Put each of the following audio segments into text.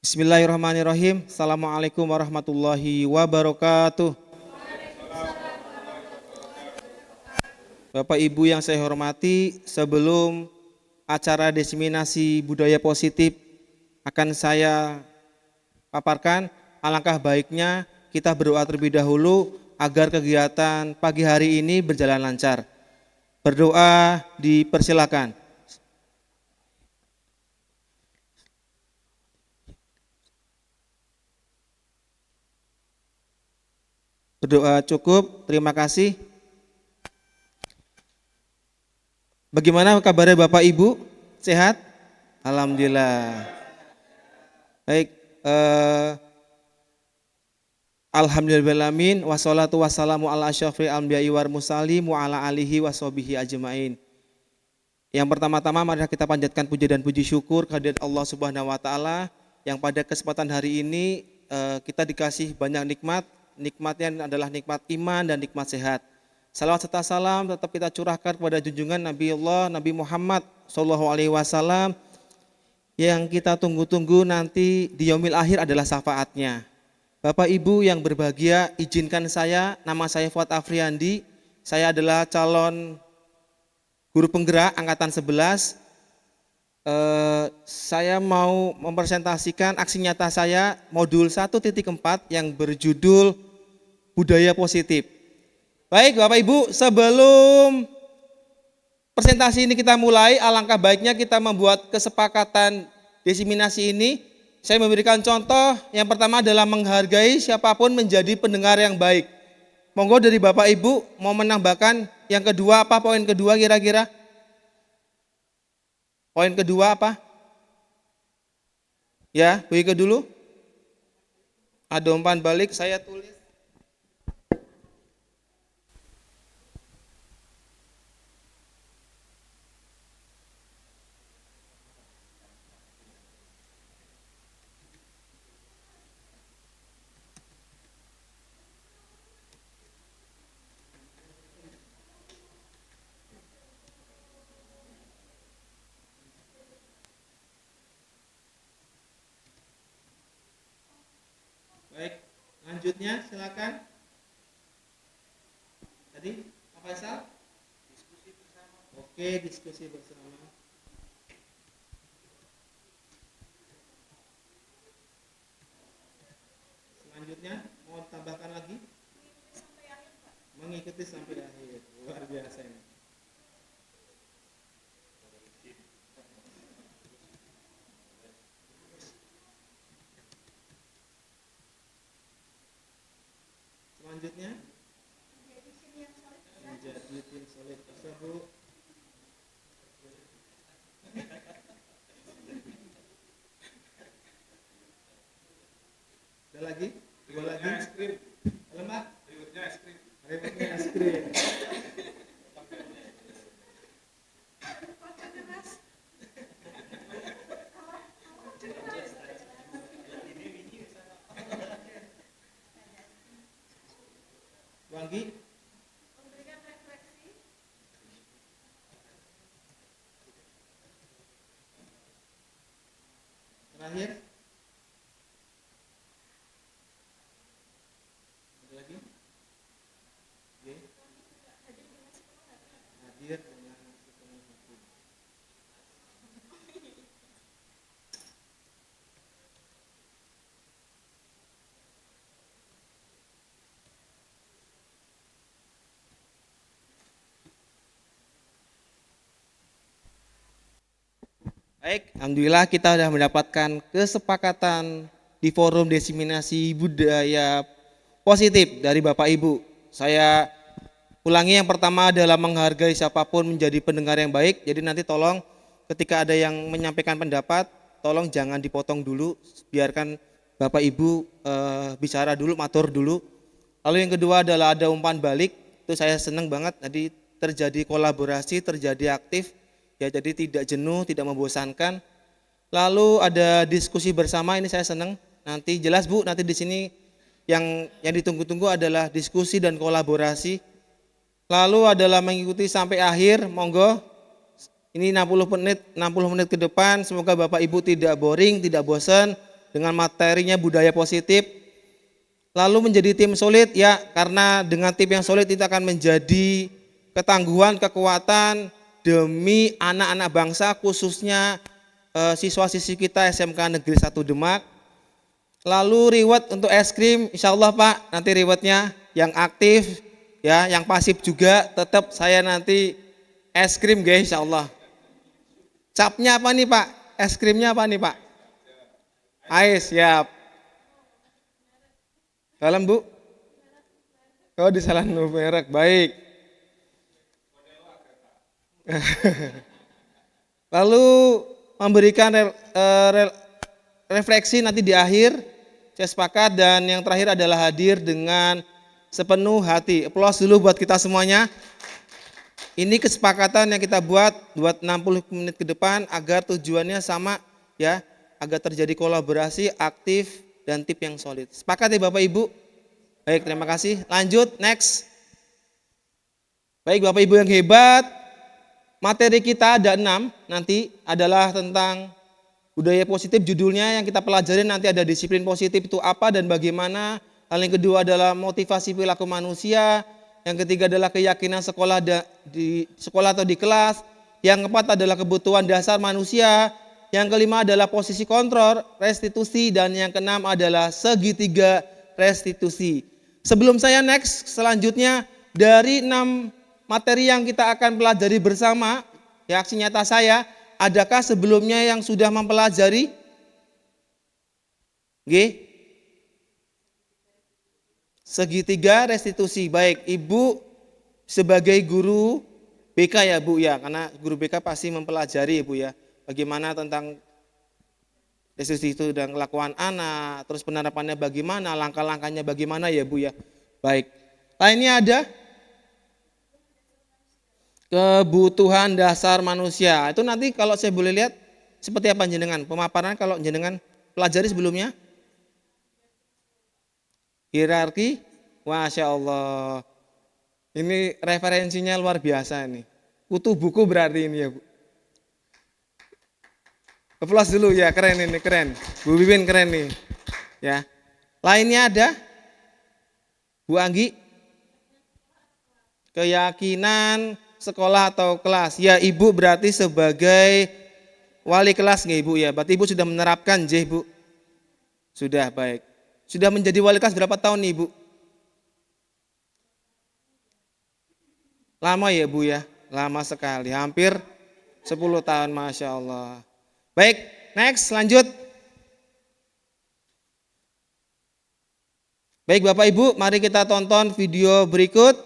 Bismillahirrahmanirrahim. Assalamualaikum warahmatullahi wabarakatuh. Bapak Ibu yang saya hormati, sebelum acara diseminasi budaya positif akan saya paparkan, alangkah baiknya kita berdoa terlebih dahulu agar kegiatan pagi hari ini berjalan lancar. Berdoa dipersilakan. Berdoa cukup, terima kasih. Bagaimana kabarnya Bapak Ibu? Sehat? Alhamdulillah. Baik, alhamdulillahirrahmanirrahim, wassalatu wassalamu ala asyrafil anbiya'i wal mursalin wa ala alihi washabihi ajmain. Yang pertama-tama mari kita panjatkan puji dan puji syukur kehadirat Allah Subhanahu wa taala yang pada kesempatan hari ini kita dikasih banyak nikmat. Nikmatnya adalah nikmat iman dan nikmat sehat. Salawat serta salam tetap kita curahkan kepada junjungan Nabi Allah, Nabi Muhammad SAW yang kita tunggu-tunggu nanti di yaumil akhir adalah syafaatnya. Bapak Ibu yang berbahagia, izinkan saya, nama saya Fuad Afriandi, saya adalah calon guru penggerak angkatan 11. Saya mau mempresentasikan aksi nyata saya modul 1.4 yang berjudul budaya positif. Baik Bapak Ibu, sebelum presentasi ini kita mulai, alangkah baiknya kita membuat kesepakatan diseminasi ini. Saya memberikan contoh, yang pertama adalah menghargai siapapun menjadi pendengar yang baik. Monggo dari Bapak Ibu mau menambahkan yang kedua apa, poin kedua kira-kira? Poin kedua apa? Ya, Bu Ike dulu. Ada umpan balik, saya tulis. Baik, lanjutnya silakan. Tadi apa Faisal? Diskusi bersama. Oke, diskusi bersama. Selanjutnya mau tambahkan lagi? Mengikuti sampai akhir. Luar biasa ini. Selanjutnya menjadi tim solid tersebut. Ada lagi? Dua lagi. Es krim. Lemak. Ributnya es krim. Ributnya es krim. Wangi. Memberikan refleksi. Terakhir. Ada lagi? Oke. Hadir dengan sepenuh hati. Baik, alhamdulillah kita sudah mendapatkan kesepakatan di forum diseminasi budaya positif dari Bapak Ibu. Saya ulangi, yang pertama adalah menghargai siapapun menjadi pendengar yang baik. Jadi nanti tolong ketika ada yang menyampaikan pendapat, tolong jangan dipotong dulu, biarkan Bapak Ibu bicara dulu, matur dulu. Lalu yang kedua adalah ada umpan balik, itu saya senang banget, tadi terjadi kolaborasi, terjadi aktif. Ya, jadi tidak jenuh, tidak membosankan. Lalu ada diskusi bersama, ini saya senang. Nanti jelas Bu, nanti di sini yang ditunggu-tunggu adalah diskusi dan kolaborasi. Lalu adalah mengikuti sampai akhir, monggo. Ini 60 menit ke depan, semoga Bapak Ibu tidak boring, tidak bosan. dengan materinya budaya positif. Lalu menjadi tim solid ya, karena dengan tim yang solid itu akan menjadi ketangguhan, kekuatan demi anak-anak bangsa, khususnya siswa-siswi kita SMK Negeri 1 Demak. Lalu reward untuk es krim, insya Allah Pak, nanti rewardnya yang aktif ya, yang pasif juga tetap saya nanti es krim guys, insya Allah. Capnya apa nih Pak? Es krimnya apa nih Pak? Ais, siap. Dalam Bu? Oh di salah merek, baik. Lalu memberikan refleksi nanti di akhir, saya sepakat, dan yang terakhir adalah hadir dengan sepenuh hati. Aplaus dulu buat kita semuanya. Ini kesepakatan yang kita buat 60 menit ke depan agar tujuannya sama ya, agar terjadi kolaborasi aktif dan tip yang solid. Sepakat ya Bapak Ibu? Baik, terima kasih. Lanjut, next. Baik Bapak Ibu yang hebat, materi kita ada 6, nanti adalah tentang budaya positif, judulnya yang kita pelajari nanti ada disiplin positif itu apa dan bagaimana. Hal yang kedua adalah motivasi perilaku manusia. Yang ketiga adalah keyakinan sekolah di sekolah atau di kelas. Yang keempat adalah kebutuhan dasar manusia. Yang kelima adalah posisi kontrol, restitusi, dan yang keenam adalah segitiga restitusi. Sebelum saya next, selanjutnya dari 6 materi yang kita akan pelajari bersama, ya aksi nyata saya, adakah sebelumnya yang sudah mempelajari? G? Segitiga restitusi. Baik, Ibu sebagai guru BK ya Bu ya, karena guru BK pasti mempelajari Ibu ya, bagaimana tentang restitusi itu dan kelakuan anak, terus penerapannya bagaimana, langkah-langkahnya bagaimana ya Bu ya. Baik, lainnya ada kebutuhan dasar manusia. Itu nanti kalau saya boleh lihat seperti apa jenengan pemaparan kalau jenengan pelajari sebelumnya. Hierarki, Masya Allah. Ini referensinya luar biasa nih. Kutu buku berarti ini ya Bu. Aplaus dulu ya, keren ini, keren. Bu Bibin keren nih. Ya. Lainnya ada? Bu Anggi? Keyakinan sekolah atau kelas. Ya, Ibu berarti sebagai wali kelas nggih Ibu ya. Berarti Ibu sudah menerapkan J Bu. Sudah, baik. Sudah menjadi wali kelas berapa tahun nih Bu? Lama ya Bu ya? Lama sekali, hampir 10 tahun, Masya Allah. Baik, next, lanjut. Baik Bapak Ibu, mari kita tonton video berikut.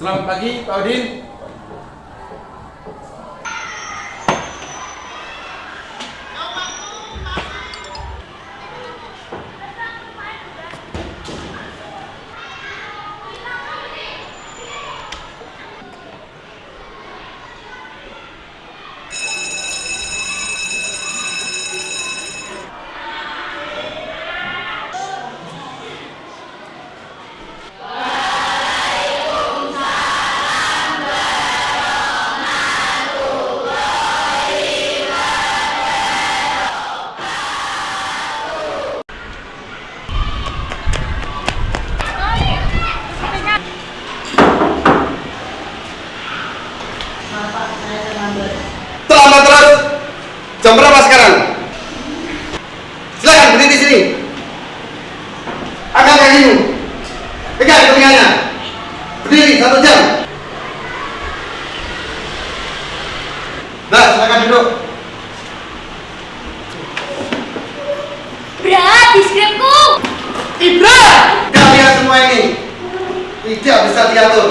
Selamat pagi Pak Udin. Pegang telinganya. Berdiri 1 jam. Nah, silakan duduk. Berat di skripku. Ibra! Kalian semua ini tidak bisa diatur.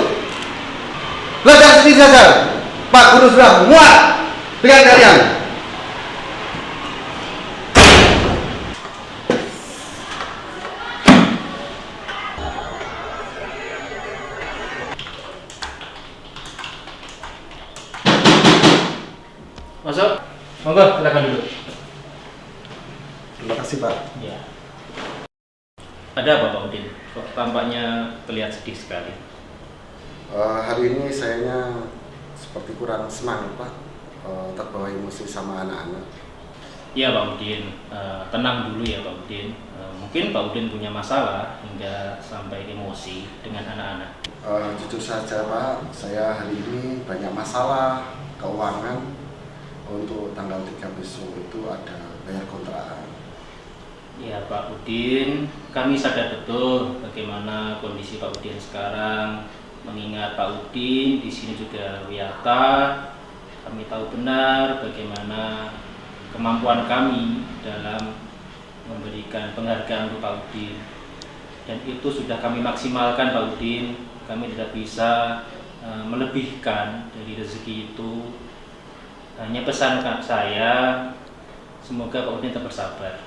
Belajar sendiri saja. Pak Guru sudah muak dengan kalian. Masuk. Monggo, silakan duduk. Terima kasih, Pak. Ya. Ada apa Pak Udin? Kok tampaknya terlihat sedih sekali. Hari ini sayanya seperti kurang semangat, Pak. Terbawa emosi sama anak-anak. Iya Pak Udin, tenang dulu ya Pak Udin. Mungkin Pak Udin punya masalah hingga sampai emosi dengan anak-anak. Jujur saja, Pak, saya hari ini banyak masalah keuangan. Untuk tanggal 3 besok itu ada bayar kontrakan. Ya Pak Udin, kami sadar betul bagaimana kondisi Pak Udin sekarang. Mengingat Pak Udin di sini juga wiyata, kami tahu benar bagaimana kemampuan kami dalam memberikan penghargaan untuk Pak Udin. Dan itu sudah kami maksimalkan Pak Udin. Kami tidak bisa melebihkan dari rezeki itu. Hanya pesan saya, semoga Pak Udin tetap bersabar.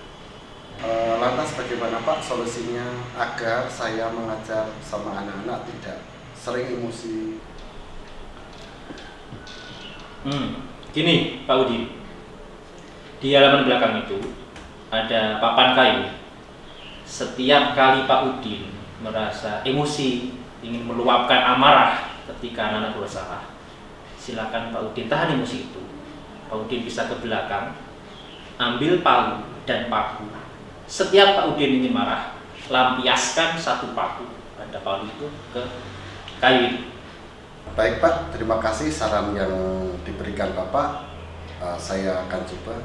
Lantas bagaimana Pak solusinya agar saya mengajar sama anak-anak tidak sering emosi? Gini Pak Udin, di halaman belakang itu ada papan kayu. Setiap kali Pak Udin merasa emosi, ingin meluapkan amarah ketika anak-anak berusaha, silakan Pak Udin tahan emosi itu. Pak Udin bisa ke belakang, ambil palu dan paku. Setiap Pak Udin ingin marah, lampiaskan satu paku pada palu itu ke kayu itu. Baik Pak, terima kasih saran yang diberikan Bapak. Saya akan coba.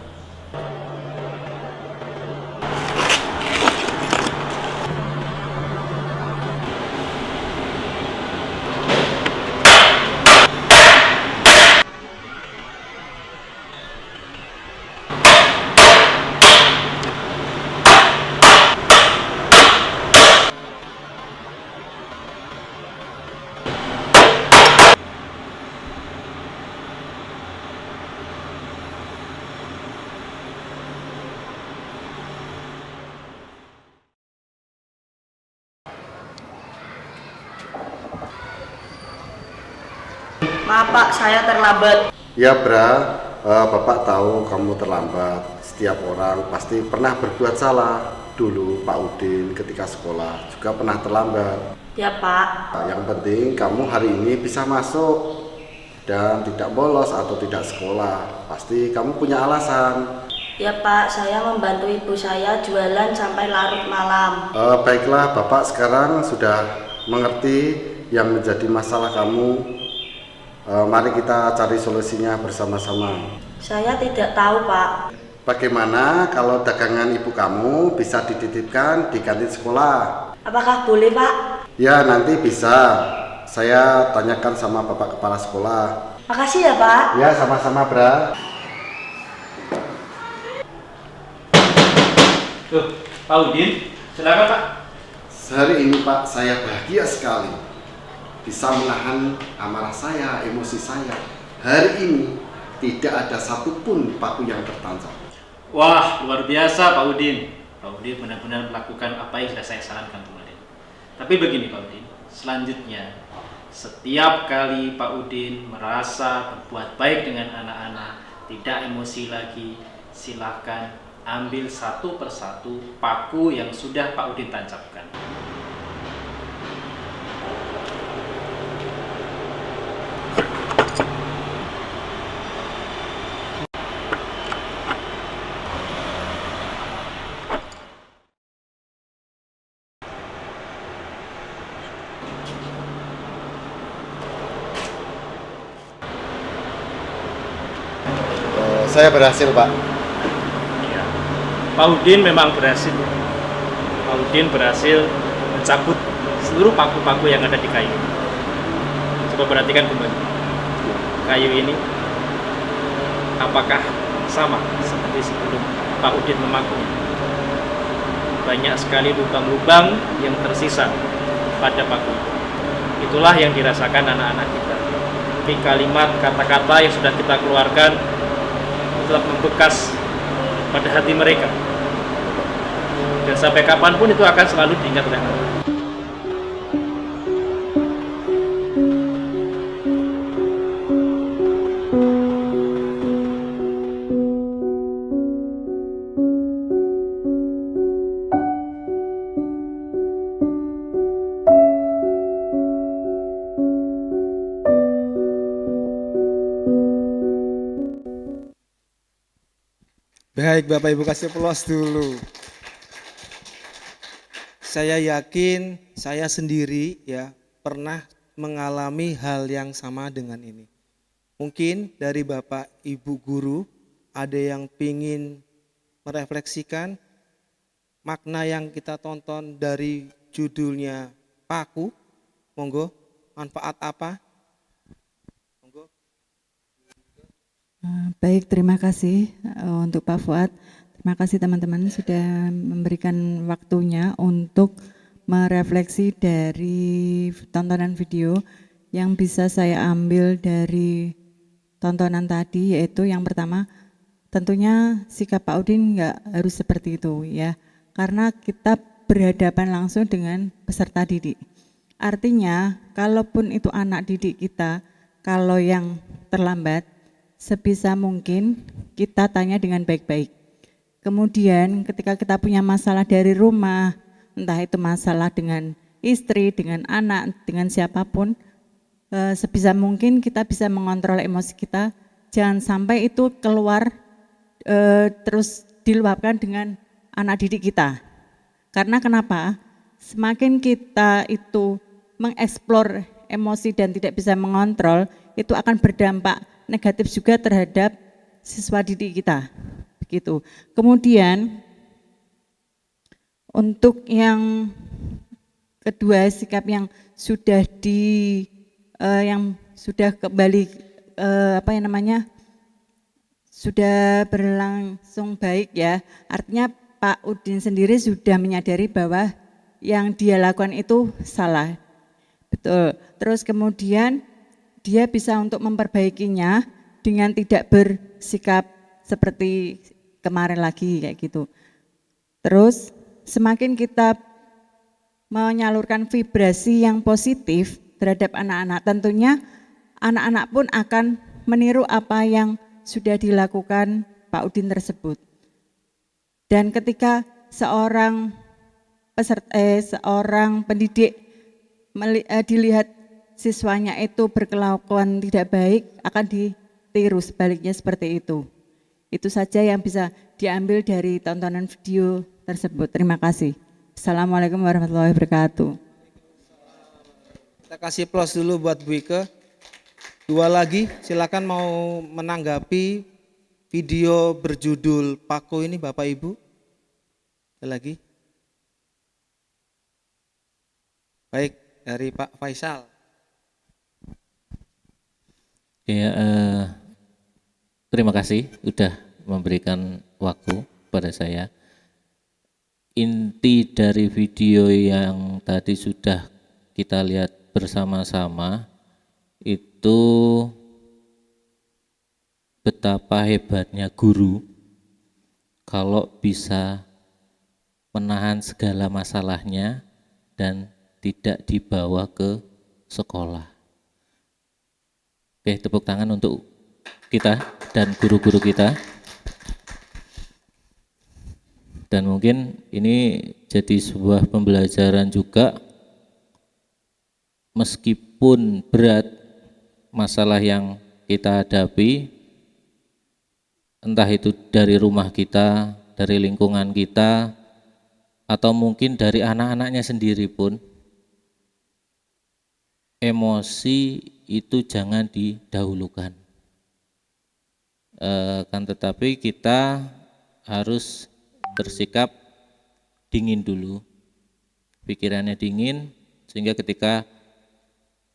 Maaf Pak, saya terlambat. Ya Bra, Bapak tahu kamu terlambat. Setiap orang pasti pernah berbuat salah. Dulu Pak Udin ketika sekolah juga pernah terlambat. Ya Pak. Yang penting kamu hari ini bisa masuk dan tidak bolos atau tidak sekolah. Pasti kamu punya alasan. Ya Pak, saya membantu ibu saya jualan sampai larut malam. Baiklah, Bapak sekarang sudah mengerti yang menjadi masalah kamu. Mari kita cari solusinya bersama-sama. Saya tidak tahu Pak. Bagaimana kalau dagangan ibu kamu bisa dititipkan di kantin sekolah? Apakah boleh Pak? Ya, nanti bisa. Saya tanyakan sama Bapak Kepala Sekolah. Makasih ya Pak. Ya, sama-sama, Bra. Tuh, Pak Udin, silakan Pak. Hari ini Pak, saya bahagia sekali bisa menahan amarah saya, emosi saya. Hari ini tidak ada satupun paku yang tertancap. Wah, luar biasa Pak Udin. Pak Udin benar-benar melakukan apa yang sudah saya sarankan kemarin. Tapi begini Pak Udin, selanjutnya setiap kali Pak Udin merasa berbuat baik dengan anak-anak, tidak emosi lagi, silakan ambil satu persatu paku yang sudah Pak Udin tancapkan. Saya berhasil, Pak. Ya. Pak Udin memang berhasil. Pak Udin berhasil mencabut seluruh paku-paku yang ada di kayu. Coba perhatikan kembali. Kayu ini apakah sama seperti sebelum Pak Udin memakunya? Banyak sekali lubang-lubang yang tersisa pada paku. Itulah yang dirasakan anak-anak kita. Tapi kalimat kata-kata yang sudah kita keluarkan tetap membekas pada hati mereka. Dan sampai kapanpun itu akan selalu diingat oleh anak. Baik, Bapak Ibu kasih aplaus dulu. Saya yakin saya sendiri ya pernah mengalami hal yang sama dengan ini. Mungkin dari Bapak Ibu guru ada yang ingin merefleksikan makna yang kita tonton dari judulnya Paku. Monggo, manfaat apa? Monggo. Baik, terima kasih untuk Pak Fuad. Terima kasih teman-teman sudah memberikan waktunya untuk merefleksi dari tontonan video yang bisa saya ambil dari tontonan tadi, yaitu yang pertama tentunya sikap Pak Udin nggak harus seperti itu ya, karena kita berhadapan langsung dengan peserta didik. Artinya kalaupun itu anak didik kita, kalau yang terlambat sebisa mungkin kita tanya dengan baik-baik. Kemudian ketika kita punya masalah dari rumah, entah itu masalah dengan istri, dengan anak, dengan siapapun, sebisa mungkin kita bisa mengontrol emosi kita, jangan sampai itu keluar terus diluapkan dengan anak didik kita. Karena kenapa? Semakin kita itu mengeksplor emosi dan tidak bisa mengontrol, itu akan berdampak negatif juga terhadap siswa didik kita. Begitu. Kemudian untuk yang kedua, sikap yang sudah yang sudah kembali sudah berlangsung baik ya. Artinya Pak Udin sendiri sudah menyadari bahwa yang dia lakukan itu salah. Betul. Terus kemudian dia bisa untuk memperbaikinya dengan tidak bersikap seperti kemarin lagi kayak gitu. Terus semakin kita menyalurkan vibrasi yang positif terhadap anak-anak, tentunya anak-anak pun akan meniru apa yang sudah dilakukan Pak Udin tersebut. Dan ketika seorang pendidik dilihat siswanya itu berkelakuan tidak baik, akan ditiru sebaliknya seperti itu. Itu saja yang bisa diambil dari tontonan video tersebut. Terima kasih. Assalamualaikum warahmatullahi wabarakatuh. Kita kasih plus dulu buat Bu Ike. Dua lagi, silakan mau menanggapi video berjudul Paku ini Bapak Ibu. Ada lagi? Baik, dari Pak Faisal. Ya, terima kasih sudah memberikan waktu pada saya. Inti dari video yang tadi sudah kita lihat bersama-sama itu betapa hebatnya guru kalau bisa menahan segala masalahnya dan tidak dibawa ke sekolah. Oke, tepuk tangan untuk kita dan guru-guru kita. Dan mungkin ini jadi sebuah pembelajaran juga, meskipun berat masalah yang kita hadapi, entah itu dari rumah kita, dari lingkungan kita, atau mungkin dari anak-anaknya sendiri pun, emosi itu jangan didahulukan. Kan tetapi kita harus bersikap dingin dulu, pikirannya dingin, Sehingga ketika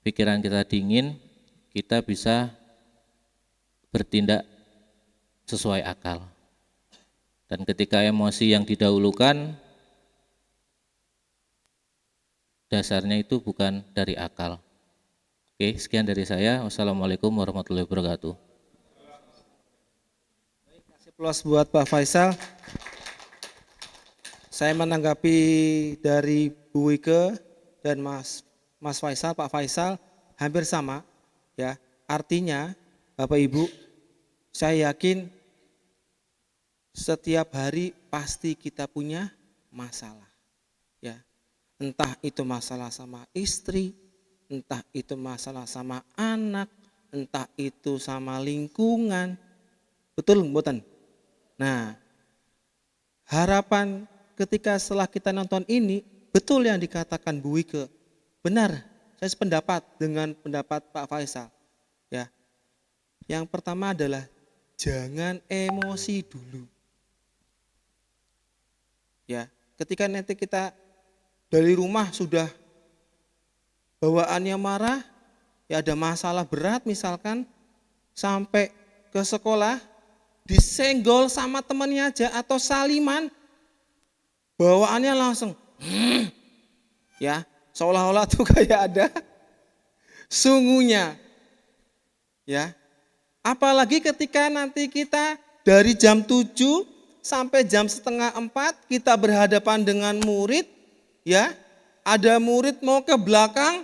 pikiran kita dingin, kita bisa bertindak sesuai akal. Dan ketika emosi yang didahulukan, dasarnya itu bukan dari akal. Oke, sekian dari saya. Wassalamualaikum warahmatullahi wabarakatuh. Kasih plus buat Pak Faisal. Saya menanggapi dari Bu Wike dan Mas Faisal, Pak Faisal hampir sama ya. Artinya Bapak Ibu, saya yakin setiap hari pasti kita punya masalah. Ya. Entah itu masalah sama istri, entah itu masalah sama anak, entah itu sama lingkungan. Betul mboten? Nah, harapan ketika setelah kita nonton ini, betul yang dikatakan Bu Wike. Benar, saya sependapat dengan pendapat Pak Faisal. Ya. Yang pertama adalah jangan emosi dulu. Ya, ketika nanti kita dari rumah sudah bawaannya marah, ya ada masalah berat misalkan, sampai ke sekolah disenggol sama temannya aja atau saliman, bawaannya langsung ya, seolah-olah tuh kayak ada sungguhnya ya. Apalagi ketika nanti kita dari jam 7 sampai jam setengah 4 kita berhadapan dengan murid ya, ada murid mau ke belakang,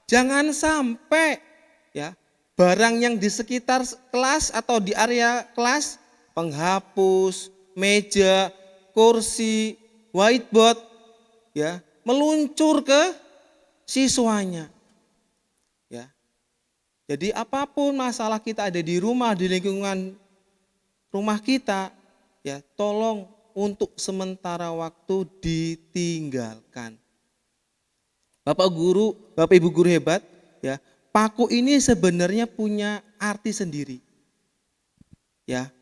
jangan sampai ya barang yang di sekitar kelas atau di area kelas, penghapus, meja, kursi, whiteboard ya, meluncur ke siswanya. Ya. Jadi apapun masalah kita ada di rumah, di lingkungan rumah kita, ya tolong untuk sementara waktu ditinggalkan. Bapak guru, Bapak Ibu guru hebat, ya, paku ini sebenarnya punya arti sendiri. Ya.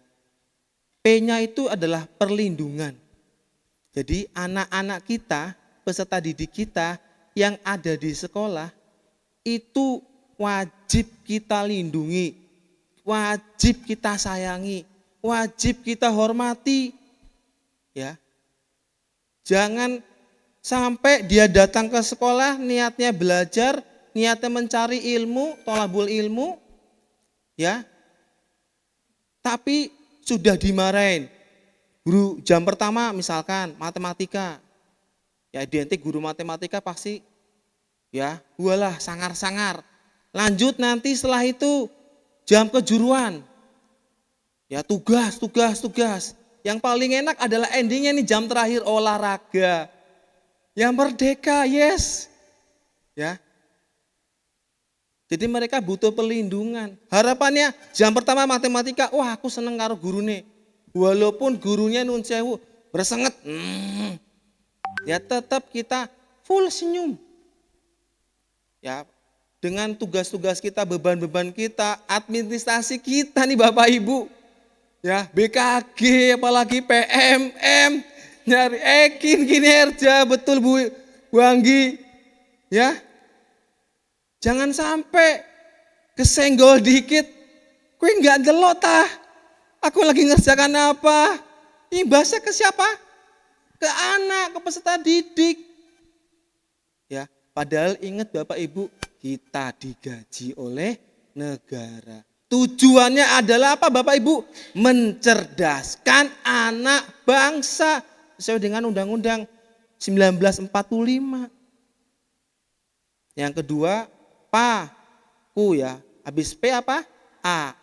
P-nya itu adalah perlindungan. Jadi anak-anak kita, peserta didik kita yang ada di sekolah itu wajib kita lindungi, wajib kita sayangi, wajib kita hormati. Ya. Jangan sampai dia datang ke sekolah niatnya belajar, niatnya mencari ilmu, thalabul ilmu, ya. Tapi sudah dimarahin. Guru jam pertama misalkan matematika, ya identik guru matematika pasti ya walah sangar-sangar. Lanjut nanti setelah itu jam kejuruan, ya tugas. Yang paling enak adalah endingnya nih jam terakhir olahraga, yang merdeka, yes, ya. Jadi mereka butuh perlindungan. Harapannya jam pertama matematika, wah aku seneng karo guru nih. Walaupun gurunya nun sewu bersenget, ya tetap kita full senyum. Ya, dengan tugas-tugas kita, beban-beban kita, administrasi kita nih Bapak Ibu, ya BKG, apalagi PMM, nyari ekin kinerja, betul Bu Anggi, ya. Jangan sampai kesenggol dikit, kue nggak delok tah. Aku lagi ngerjakan apa? Imbasnya ke siapa? Ke anak, ke peserta didik. Ya, padahal ingat Bapak Ibu, kita digaji oleh negara. Tujuannya adalah apa Bapak Ibu? Mencerdaskan anak bangsa sesuai dengan Undang-Undang 1945. Yang kedua, PA-ku ya. Habis P apa? A,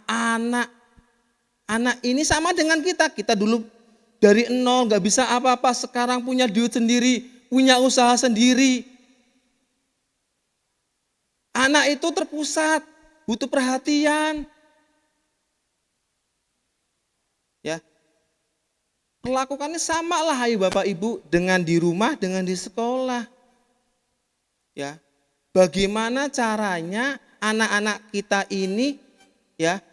anak. Anak ini sama dengan kita dulu dari nol gak bisa apa-apa, sekarang punya duit sendiri, punya usaha sendiri. Anak itu terpusat, butuh perhatian. Ya, perlakukannya sama lah ayo Bapak Ibu dengan di rumah, dengan di sekolah. Ya, bagaimana caranya anak-anak kita ini ya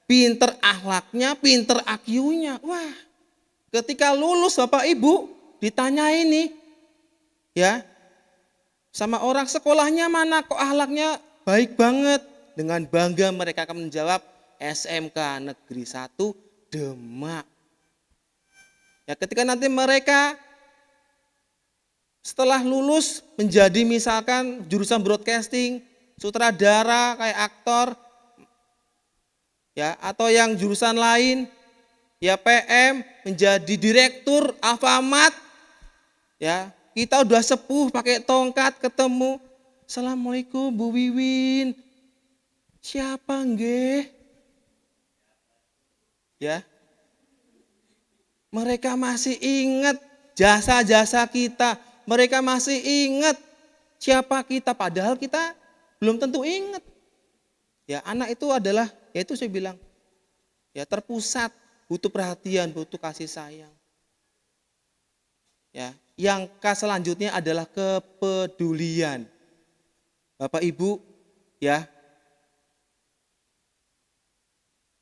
pinter akhlaknya, pinter IQ-nya. Wah, ketika lulus Bapak Ibu ditanya ini, ya sama orang, sekolahnya mana kok akhlaknya baik banget. Dengan bangga mereka akan menjawab SMK Negeri 1 Demak. Ya, ketika nanti mereka setelah lulus menjadi misalkan jurusan broadcasting, sutradara kayak aktor, ya, atau yang jurusan lain, ya PM, menjadi direktur Alfamart, ya, kita udah sepuh pakai tongkat ketemu, Assalamualaikum Bu Wiwin, siapa nggih? Ya, mereka masih ingat jasa-jasa kita, mereka masih ingat siapa kita, padahal kita belum tentu ingat. Ya, anak itu adalah, ya itu saya bilang, ya terpusat, butuh perhatian, butuh kasih sayang. Ya, yang selanjutnya adalah kepedulian. Bapak Ibu, ya,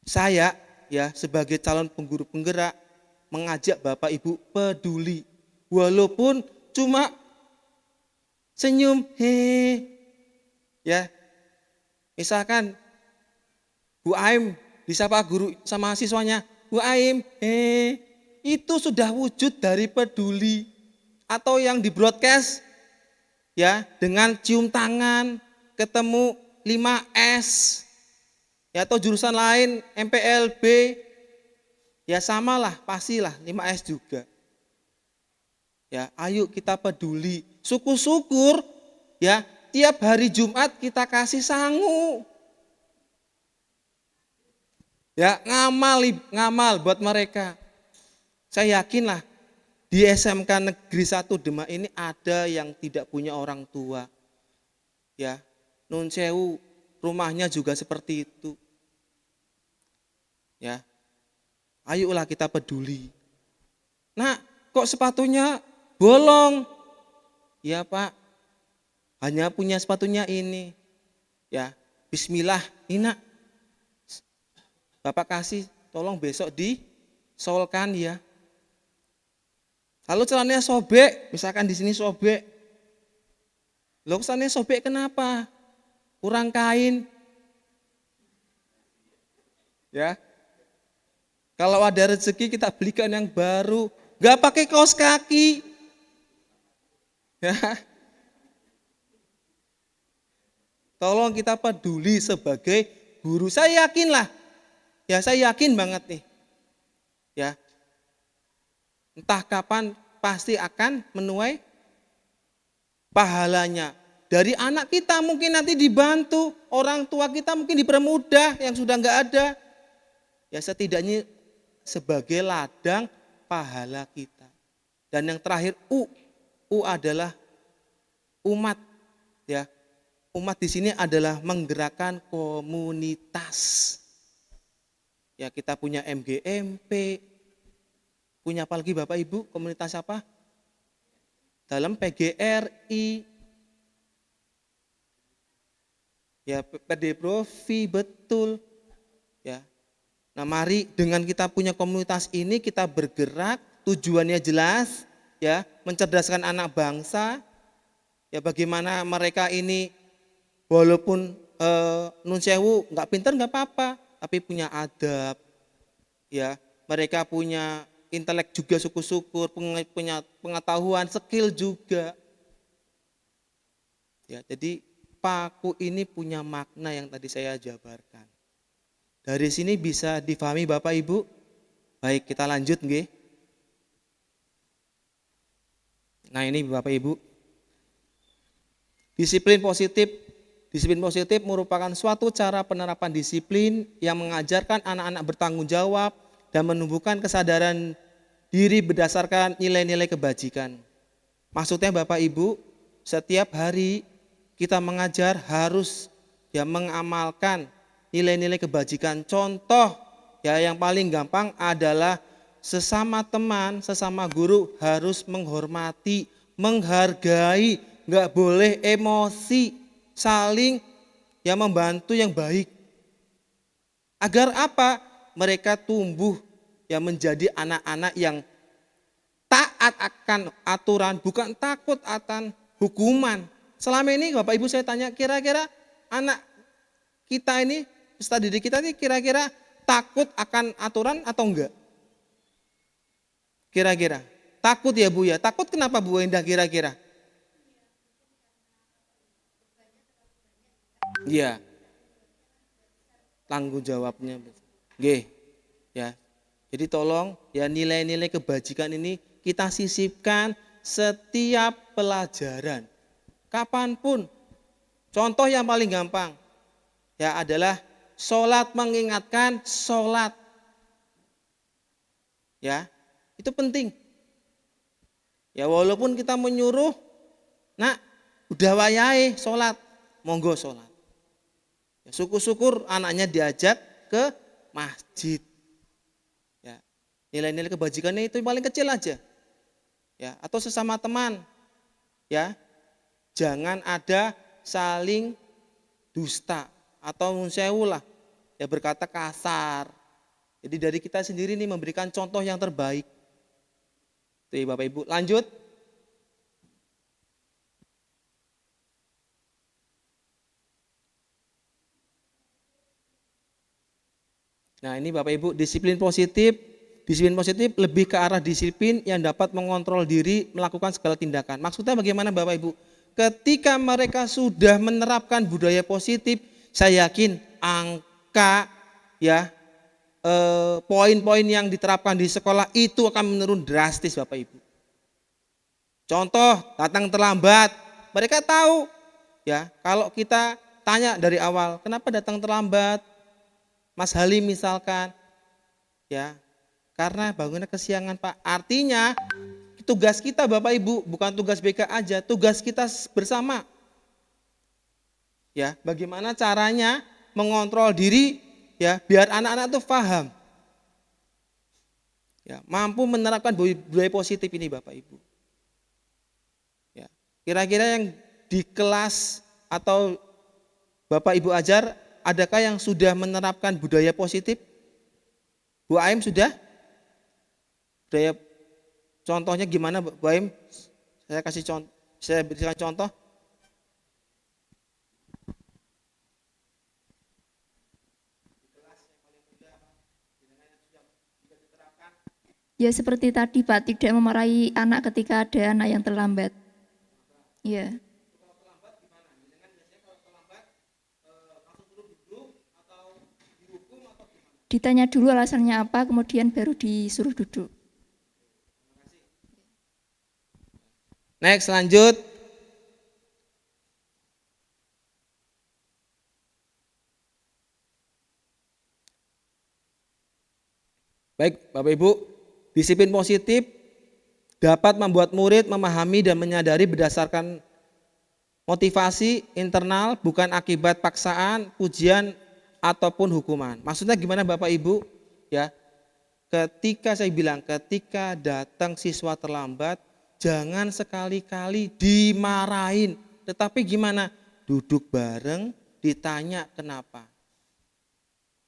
saya ya sebagai calon pengguru penggerak mengajak Bapak Ibu peduli, walaupun cuma senyum, ya, misalkan Bu Aim disapa guru sama siswanya, Bu Aim, itu sudah wujud dari peduli. Atau yang di broadcast, ya, dengan cium tangan, ketemu 5S, ya, atau jurusan lain MPLB, ya samalah, pastilah 5S juga. Ya, ayo kita peduli. Syukur-syukur, ya, tiap hari Jumat kita kasih sangu. Ya, ngamal buat mereka. Saya yakinlah di SMK Negeri 1 Demak ini ada yang tidak punya orang tua. Ya, nun sewu, rumahnya juga seperti itu. Ya, ayolah kita peduli. Nah, kok sepatunya bolong? Ya Pak, hanya punya sepatunya ini. Ya, bismillah, ini nak, Bapak kasih, tolong besok disolkan ya. Lalu celananya sobek, misalkan di sini sobek. Loh, celananya sobek kenapa? Kurang kain. Ya. Kalau ada rezeki kita belikan yang baru, enggak pakai kaos kaki. Ya. Tolong kita peduli sebagai guru. Saya yakinlah. Ya, saya yakin banget nih. Ya. Entah kapan pasti akan menuai pahalanya. Dari anak kita mungkin nanti dibantu, orang tua kita mungkin dipermudah yang sudah enggak ada. Ya, setidaknya sebagai ladang pahala kita. Dan yang terakhir U adalah umat, ya. Umat di sini adalah menggerakkan komunitas. Ya, kita punya MGMP, punya apa lagi Bapak Ibu? Komunitas apa? Dalam PGRI, ya, PD Profi, betul. Ya. Nah, mari dengan kita punya komunitas ini kita bergerak, tujuannya jelas, ya, mencerdaskan anak bangsa. Ya, bagaimana mereka ini walaupun nun sewu nggak pintar nggak apa-apa, tapi punya adab. Ya, mereka punya intelek juga, syukur-syukur, punya pengetahuan, skill juga. Ya, jadi paku ini punya makna yang tadi saya jabarkan. Dari sini bisa difahami Bapak Ibu? Baik, kita lanjut nggih. Nah, ini Bapak Ibu. Disiplin positif merupakan suatu cara penerapan disiplin yang mengajarkan anak-anak bertanggung jawab dan menumbuhkan kesadaran diri berdasarkan nilai-nilai kebajikan. Maksudnya Bapak Ibu, setiap hari kita mengajar harus ya mengamalkan nilai-nilai kebajikan. Contoh ya yang paling gampang adalah sesama teman, sesama guru harus menghormati, menghargai, nggak boleh emosi, saling ya membantu yang baik. Agar apa? Mereka tumbuh ya menjadi anak-anak yang taat akan aturan, bukan takut akan hukuman. Selama ini Bapak Ibu saya tanya, kira-kira anak kita ini, peserta didik kita ini kira-kira takut akan aturan atau enggak? Kira-kira. Takut ya Bu ya. Takut kenapa Bu Endah kira-kira? Iya. Tanggung jawabnya. Nggih. Ya. Jadi tolong ya nilai-nilai kebajikan ini kita sisipkan setiap pelajaran. Kapanpun. Contoh yang paling gampang ya adalah sholat, mengingatkan sholat. Ya, itu penting. Ya walaupun kita menyuruh, nak udah wayahe sholat, monggo sholat. Ya, syukur-syukur anaknya diajak ke masjid. Ya, nilai-nilai kebajikannya itu paling kecil aja. Ya, atau sesama teman. Ya, jangan ada saling dusta atau nunsewu lah, ya berkata kasar. Jadi dari kita sendiri nih memberikan contoh yang terbaik. Tuh Bapak Ibu, lanjut. Nah ini Bapak Ibu, disiplin positif. Disiplin positif lebih ke arah disiplin yang dapat mengontrol diri melakukan segala tindakan. Maksudnya bagaimana Bapak Ibu? Ketika mereka sudah menerapkan budaya positif, saya yakin angka ya poin-poin yang diterapkan di sekolah itu akan menurun drastis Bapak Ibu. Contoh, datang terlambat. Mereka tahu ya, kalau kita tanya dari awal, kenapa datang terlambat? Mas Halim misalkan, ya, karena bangunnya kesiangan Pak. Artinya tugas kita Bapak Ibu bukan tugas BK aja, tugas kita bersama. Ya, bagaimana caranya mengontrol diri ya biar anak-anak itu paham. Ya, mampu menerapkan budaya positif ini Bapak Ibu. Ya, kira-kira yang di kelas atau Bapak Ibu ajar, adakah yang sudah menerapkan budaya positif? Bu Aim sudah? Budaya contohnya gimana Bu Aim? Saya kasih contoh, saya berikan contoh. Ya seperti tadi Pak, tidak memarahi anak ketika ada anak yang terlambat. Ya. Ditanya dulu alasannya apa, kemudian baru disuruh duduk. Next, lanjut. Baik, Bapak Ibu, disiplin positif dapat membuat murid memahami dan menyadari berdasarkan motivasi internal, bukan akibat paksaan, pujian, ataupun hukuman. Maksudnya gimana Bapak Ibu? Ya, ketika saya bilang, ketika datang siswa terlambat, jangan sekali-kali dimarahin. Tetapi gimana? Duduk bareng, ditanya kenapa.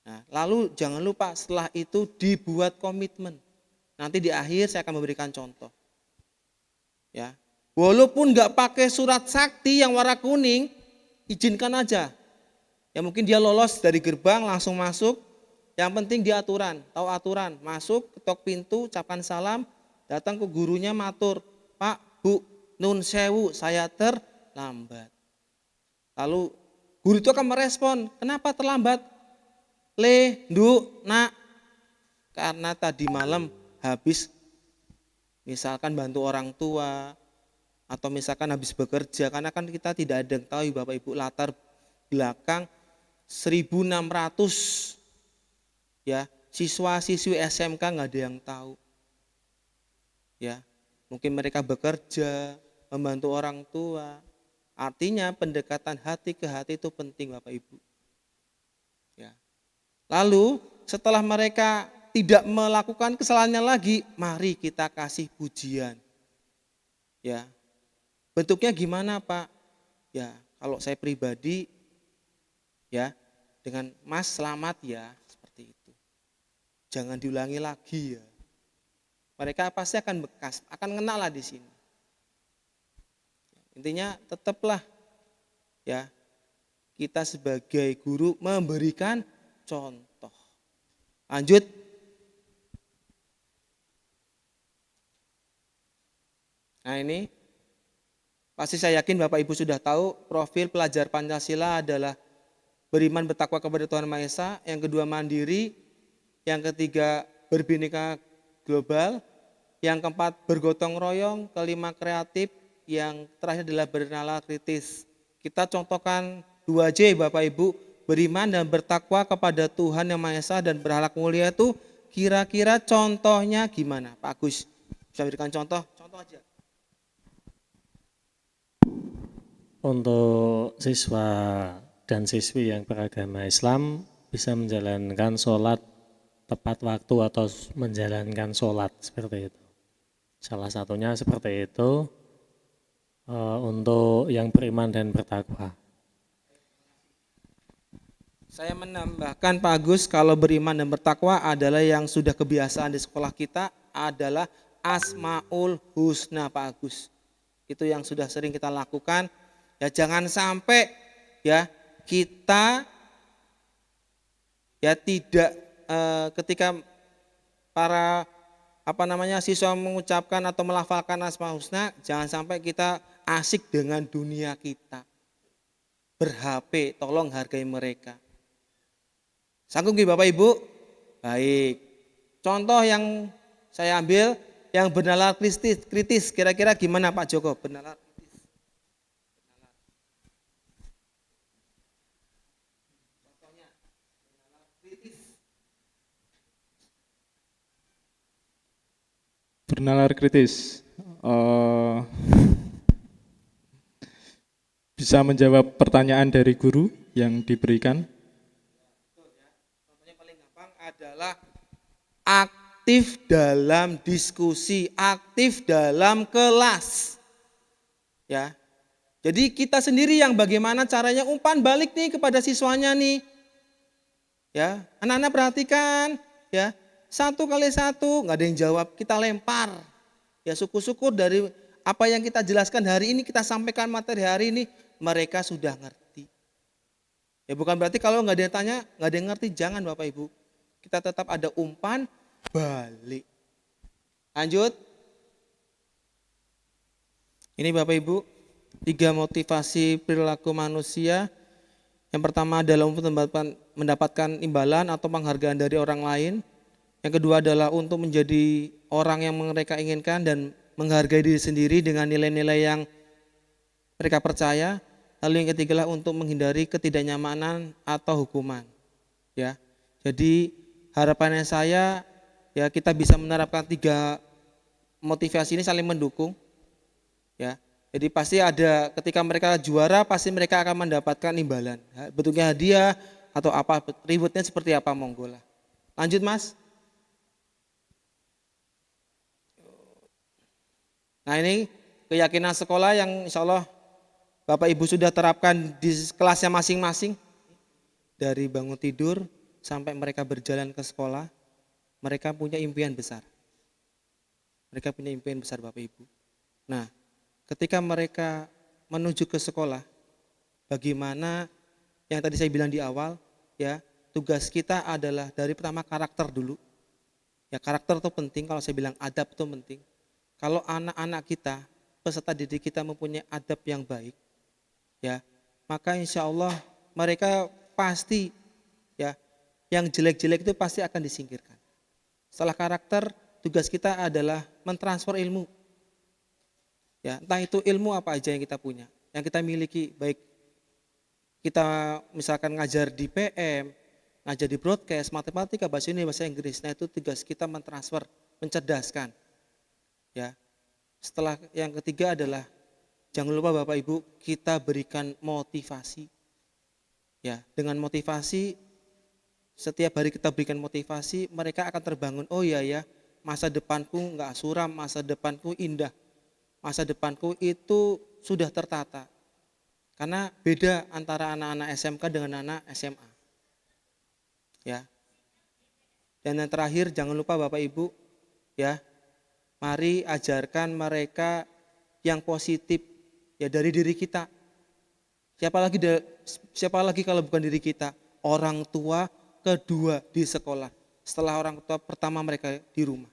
Nah, lalu jangan lupa setelah itu dibuat komitmen. Nanti di akhir saya akan memberikan contoh. Ya, walaupun nggak pakai surat sakti yang warna kuning, izinkan aja. Ya mungkin dia lolos dari gerbang langsung masuk. Yang penting dia aturan, tahu aturan. Masuk, ketok pintu, ucapkan salam, datang ke gurunya matur, Pak, Bu, nun sewu, saya terlambat. Lalu guru itu akan merespon, kenapa terlambat? Nak, karena tadi malam habis misalkan bantu orang tua atau misalkan habis bekerja, karena kan kita tidak ada yang tahu Bapak Ibu latar belakang 1.600 ya siswa-siswi SMK nggak ada yang tahu. Ya, mungkin mereka bekerja, membantu orang tua. Artinya pendekatan hati ke hati itu penting Bapak Ibu. Ya. Lalu setelah mereka tidak melakukan kesalahannya lagi, mari kita kasih pujian. Ya. Bentuknya gimana Pak? Ya, kalau saya pribadi ya dengan Mas selamat ya, seperti itu. Jangan diulangi lagi ya. Mereka pasti akan bekas, akan kenal lah di sini. Intinya tetaplah ya, kita sebagai guru memberikan contoh. Lanjut. Nah ini pasti saya yakin Bapak Ibu sudah tahu profil pelajar Pancasila adalah beriman bertakwa kepada Tuhan Maha Esa, yang kedua mandiri, yang ketiga berbineka global, yang keempat bergotong royong, kelima kreatif, yang terakhir adalah bernalar kritis. Kita contohkan 2J Bapak Ibu, beriman dan bertakwa kepada Tuhan Yang Maha Esa dan berakhlak mulia itu kira-kira contohnya gimana? Pak Agus bisa berikan contoh aja. Untuk siswa dan siswi yang beragama Islam bisa menjalankan sholat tepat waktu atau menjalankan sholat seperti itu. Salah satunya seperti itu untuk yang beriman dan bertakwa. Saya menambahkan Pak Agus, kalau beriman dan bertakwa adalah yang sudah kebiasaan di sekolah kita adalah Asmaul Husna Pak Agus. Itu yang sudah sering kita lakukan. Ya jangan sampai ya kita ya tidak ketika para siswa mengucapkan atau melafalkan Asmaul Husna, jangan sampai kita asik dengan dunia kita. Ber-HP, tolong hargai mereka. Sanggup nggih Bapak Ibu? Baik. Contoh yang saya ambil yang bernalar kritis. Kira-kira gimana Pak Joko? Bernalar kritis. Contohnya bernalar kritis. Bernalar kritis. Bisa menjawab pertanyaan dari guru yang diberikan. Adalah aktif dalam diskusi, aktif dalam kelas. Ya. Jadi kita sendiri yang bagaimana caranya umpan balik nih kepada siswanya nih. Ya, anak-anak perhatikan ya. 1 kali 1 nggak ada yang jawab, kita lempar. Ya syukur-syukur dari apa yang kita jelaskan hari ini, kita sampaikan materi hari ini, mereka sudah ngerti. Ya bukan berarti kalau nggak ada yang tanya, nggak ada yang ngerti, jangan Bapak Ibu. Kita tetap ada umpan balik. Lanjut. Ini Bapak Ibu, 3 motivasi perilaku manusia. Yang pertama adalah untuk mendapatkan imbalan atau penghargaan dari orang lain. Yang kedua adalah untuk menjadi orang yang mereka inginkan dan menghargai diri sendiri dengan nilai-nilai yang mereka percaya. Lalu yang ketiga adalah untuk menghindari ketidaknyamanan atau hukuman. Ya. Jadi harapannya saya ya kita bisa menerapkan 3 motivasi ini saling mendukung. Ya. Jadi pasti ada ketika mereka juara pasti mereka akan mendapatkan imbalan. Bentuknya hadiah atau apa, rewardnya seperti apa monggo lah. Lanjut Mas. Nah ini keyakinan sekolah yang insya Allah Bapak Ibu sudah terapkan di kelasnya masing-masing. Dari bangun tidur sampai mereka berjalan ke sekolah, mereka punya impian besar. Mereka punya impian besar Bapak Ibu. Nah, ketika mereka menuju ke sekolah, bagaimana yang tadi saya bilang di awal, ya tugas kita adalah dari pertama karakter dulu. Ya karakter itu penting, kalau saya bilang adab itu penting. Kalau anak-anak kita, peserta didik kita mempunyai adab yang baik, ya maka insya Allah mereka pasti ya yang jelek-jelek itu pasti akan disingkirkan. Setelah karakter, tugas kita adalah mentransfer ilmu. Ya, entah itu ilmu apa aja yang kita punya, yang kita miliki, baik kita misalkan ngajar di PM, ngajar di broadcast, matematika, bahasa Indonesia, bahasa Inggris. Nah itu tugas kita mentransfer, mencerdaskan. Ya. Setelah yang ketiga adalah jangan lupa Bapak Ibu, kita berikan motivasi. Ya, dengan motivasi setiap hari kita berikan motivasi, mereka akan terbangun. Oh iya ya, masa depanku enggak suram, masa depanku indah. Masa depanku itu sudah tertata. Karena beda antara anak-anak SMK dengan anak SMA. Ya. Dan yang terakhir jangan lupa Bapak Ibu, ya. Mari ajarkan mereka yang positif ya dari diri kita. Siapa lagi kalau bukan diri kita? Orang tua kedua di sekolah. Setelah orang tua pertama mereka di rumah.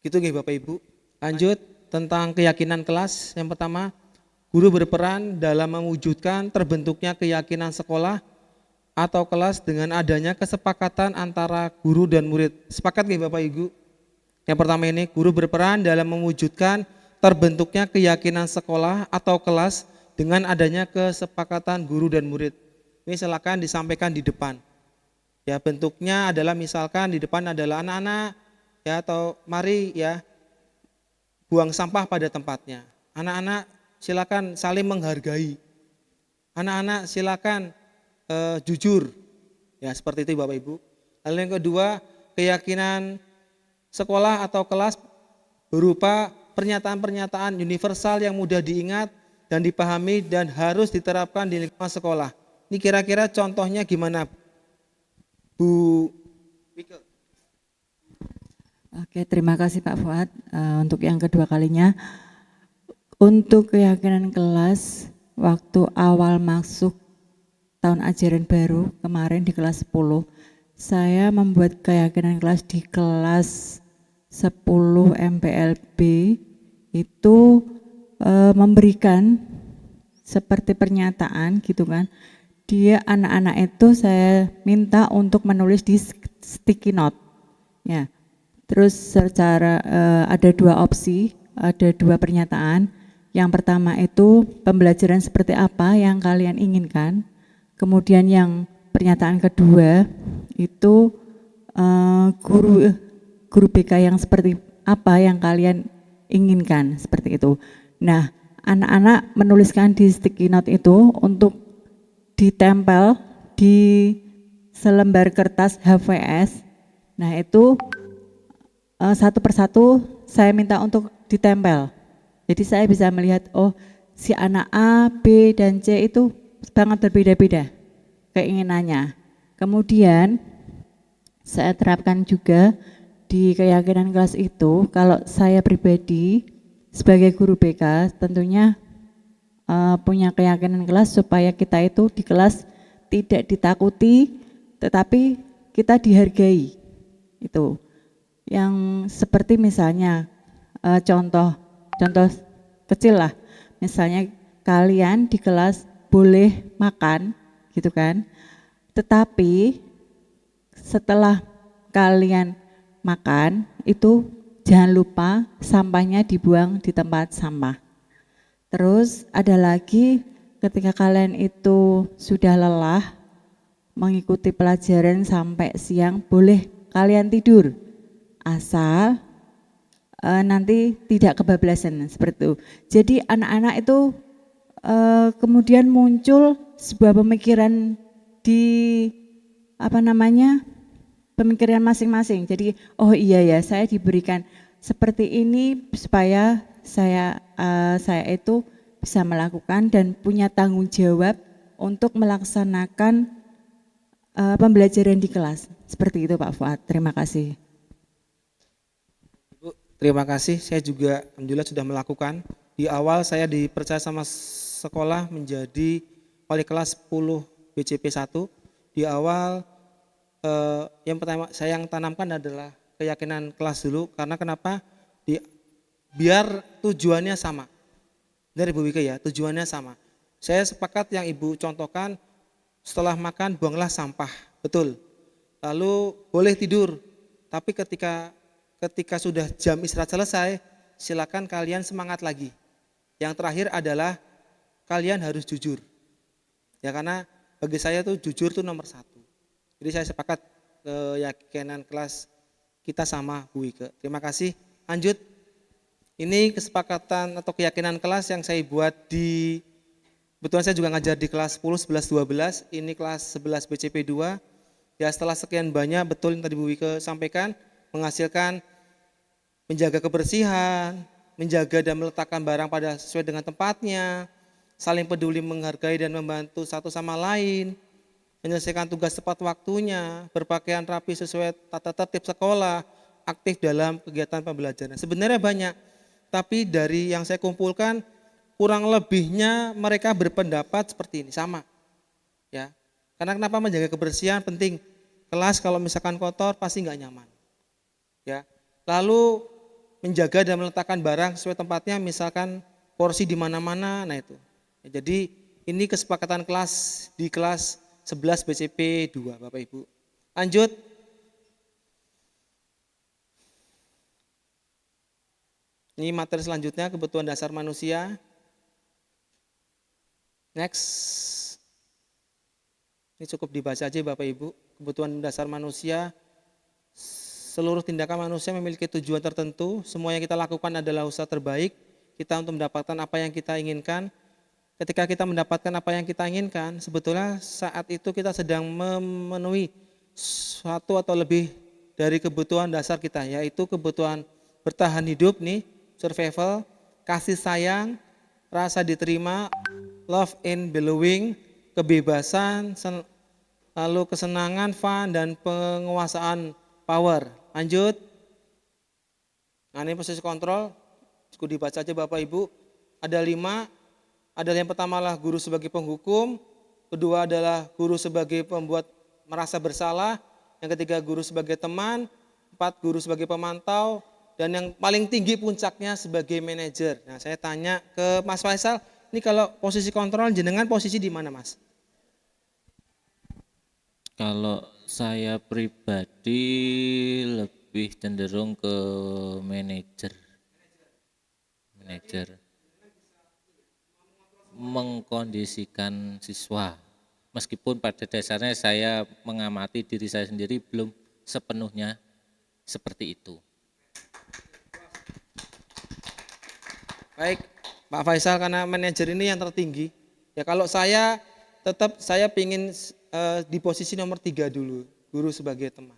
Gitu nggih Bapak Ibu. Lanjut tentang keyakinan kelas. Yang pertama, guru berperan dalam mewujudkan terbentuknya keyakinan sekolah atau kelas dengan adanya kesepakatan antara guru dan murid. Sepakat nggih Bapak Ibu? Yang pertama ini, guru berperan dalam mewujudkan terbentuknya keyakinan sekolah atau kelas dengan adanya kesepakatan guru dan murid. Ini silakan disampaikan di depan. Ya, bentuknya adalah misalkan di depan adalah anak-anak ya, atau mari ya buang sampah pada tempatnya. Anak-anak silakan saling menghargai. Anak-anak silakan jujur. Ya, seperti itu Bapak Ibu. Lalu yang kedua, keyakinan sekolah atau kelas berupa pernyataan-pernyataan universal yang mudah diingat dan dipahami dan harus diterapkan di lingkungan sekolah. Ini kira-kira contohnya gimana, Bu Wike? Oke, terima kasih Pak Fuad. Untuk yang kedua kalinya, untuk keyakinan kelas waktu awal masuk tahun ajaran baru kemarin di kelas 10, saya membuat keyakinan kelas di kelas 10 MPLB itu memberikan seperti pernyataan gitu kan. Dia anak-anak itu saya minta untuk menulis di sticky note. Ya. Terus secara ada dua opsi, ada dua pernyataan. Yang pertama itu pembelajaran seperti apa yang kalian inginkan. Kemudian yang pernyataan kedua itu guru BK yang seperti apa yang kalian inginkan, seperti itu. Nah, anak-anak menuliskan di sticky note itu untuk ditempel di selembar kertas HVS. Nah, itu satu persatu saya minta untuk ditempel. Jadi saya bisa melihat, oh si anak A, B, dan C itu sangat berbeda-beda keinginannya. Kemudian saya terapkan juga di keyakinan kelas itu, kalau saya pribadi sebagai guru BK tentunya punya keyakinan kelas supaya kita itu di kelas tidak ditakuti, tetapi kita dihargai. Itu yang seperti misalnya contoh kecil lah, misalnya kalian di kelas boleh makan gitu kan, tetapi setelah kalian makan itu jangan lupa sampahnya dibuang di tempat sampah. Terus ada lagi ketika kalian itu sudah lelah mengikuti pelajaran sampai siang, boleh kalian tidur asal nanti tidak kebablasan, seperti itu. Jadi anak-anak itu kemudian muncul sebuah pemikiran di pemikiran masing-masing. Jadi oh iya ya, saya diberikan seperti ini supaya saya itu bisa melakukan dan punya tanggung jawab untuk melaksanakan pembelajaran di kelas. Seperti itu Pak Fuad. Terima kasih. Bu, terima kasih. Saya juga alhamdulillah sudah melakukan. Di awal saya dipercaya sama sekolah menjadi wali kelas 10 BCP 1. Di awal yang pertama saya yang tanamkan adalah keyakinan kelas dulu, karena kenapa? Biar tujuannya sama. Dari Bu Wike ya, tujuannya sama. Saya sepakat yang Ibu contohkan, setelah makan buanglah sampah, betul. Lalu boleh tidur, tapi ketika sudah jam istirahat selesai, silakan kalian semangat lagi. Yang terakhir adalah kalian harus jujur. Ya, karena bagi saya tuh jujur tuh nomor 1. Jadi saya sepakat keyakinan kelas kita sama Bu Wike. Terima kasih. Lanjut. Ini kesepakatan atau keyakinan kelas yang saya buat kebetulan saya juga ngajar di kelas 10, 11, 12. Ini kelas 11 BCP 2. Ya, setelah sekian banyak, betul yang tadi Bu Wike sampaikan, menghasilkan menjaga kebersihan, menjaga dan meletakkan barang pada sesuai dengan tempatnya, saling peduli, menghargai dan membantu satu sama lain, menyelesaikan tugas tepat waktunya, berpakaian rapi sesuai tata tertib sekolah, aktif dalam kegiatan pembelajaran. Sebenarnya banyak, tapi dari yang saya kumpulkan, kurang lebihnya mereka berpendapat seperti ini, sama. Ya. Karena kenapa menjaga kebersihan penting. Kelas kalau misalkan kotor pasti nggak nyaman. Ya. Lalu menjaga dan meletakkan barang sesuai tempatnya, misalkan porsi di mana-mana, nah itu. Ya, jadi ini kesepakatan kelas di kelas 11 BCP 2 Bapak Ibu. Lanjut. Ini materi selanjutnya, kebutuhan dasar manusia. Next. Ini cukup dibaca aja Bapak Ibu. Kebutuhan dasar manusia. Seluruh tindakan manusia memiliki tujuan tertentu. Semua yang kita lakukan adalah usaha terbaik kita untuk mendapatkan apa yang kita inginkan. Ketika kita mendapatkan apa yang kita inginkan, sebetulnya saat itu kita sedang memenuhi suatu atau lebih dari kebutuhan dasar kita, yaitu kebutuhan bertahan hidup nih, survival, kasih sayang, rasa diterima, love and belonging, kebebasan, lalu kesenangan, fun, dan penguasaan power. Lanjut. Nah ini posisi kontrol, cukup dibaca aja Bapak Ibu. Ada 5. Ada yang pertama adalah guru sebagai penghukum, kedua adalah guru sebagai pembuat merasa bersalah, yang ketiga guru sebagai teman, 4 guru sebagai pemantau, dan yang paling tinggi puncaknya sebagai manajer. Nah saya tanya ke Mas Faisal, ini kalau posisi kontrol jenengan posisi di mana Mas? Kalau saya pribadi lebih cenderung ke manajer. Mengkondisikan siswa. Meskipun pada dasarnya saya mengamati diri saya sendiri belum sepenuhnya seperti itu. Baik, Pak Faisal, karena manajer ini yang tertinggi. Ya kalau saya tetap saya pingin di posisi nomor 3 dulu, guru sebagai teman.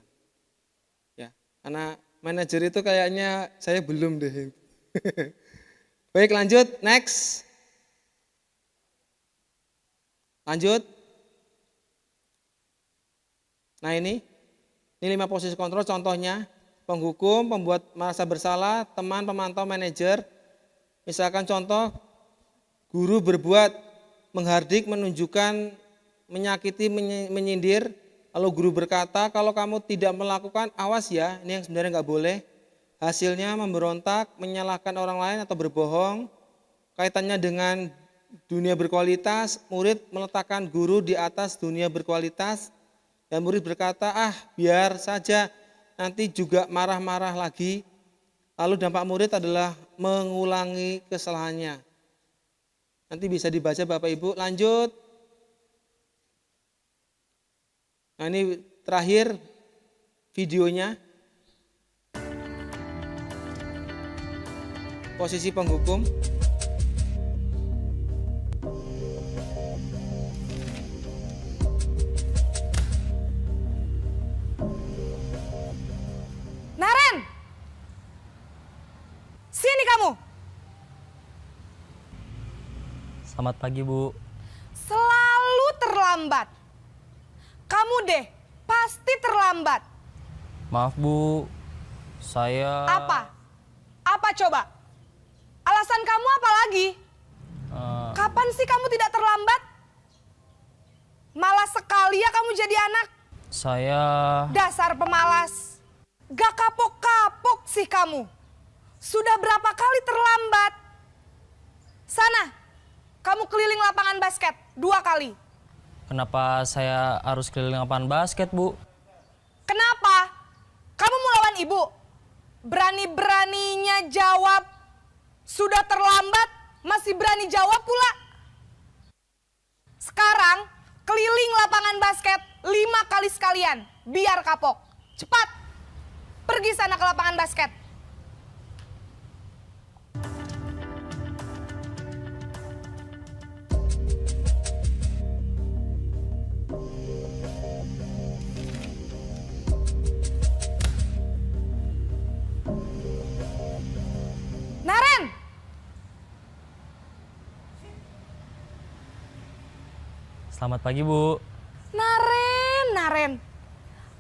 Ya, karena manajer itu kayaknya saya belum deh. Baik, lanjut, next. Lanjut. Nah ini 5 posisi kontrol contohnya, penghukum, pembuat merasa bersalah, teman, pemantau, manajer. Misalkan contoh, guru berbuat menghardik, menunjukkan, menyakiti, menyindir, lalu guru berkata, kalau kamu tidak melakukan, awas ya, ini yang sebenarnya nggak boleh. Hasilnya memberontak, menyalahkan orang lain atau berbohong, kaitannya dengan dunia berkualitas, murid meletakkan guru di atas dunia berkualitas, dan murid berkata, biar saja, nanti juga marah-marah lagi. Lalu dampak murid adalah mengulangi kesalahannya. Nanti bisa dibaca Bapak Ibu, lanjut. Nah ini terakhir videonya. Posisi penghukum. Naren! Sini kamu. Selamat pagi, Bu. Selalu terlambat. Kamu deh, pasti terlambat. Maaf, Bu. Saya... Apa? Apa coba? Alasan kamu apa lagi? Kapan sih kamu tidak terlambat? Malas sekali ya kamu jadi anak. Saya... Dasar pemalas. Gak kapok-kapok sih kamu. Sudah berapa kali terlambat? Sana, kamu keliling lapangan basket 2 kali. Kenapa saya harus keliling lapangan basket, Bu? Kenapa? Kamu mau lawan ibu? Berani-beraninya jawab, sudah terlambat, masih berani jawab pula. Sekarang, keliling lapangan basket 5 kali sekalian, biar kapok. Cepat, pergi sana ke lapangan basket. Naren! Selamat pagi, Bu. Naren.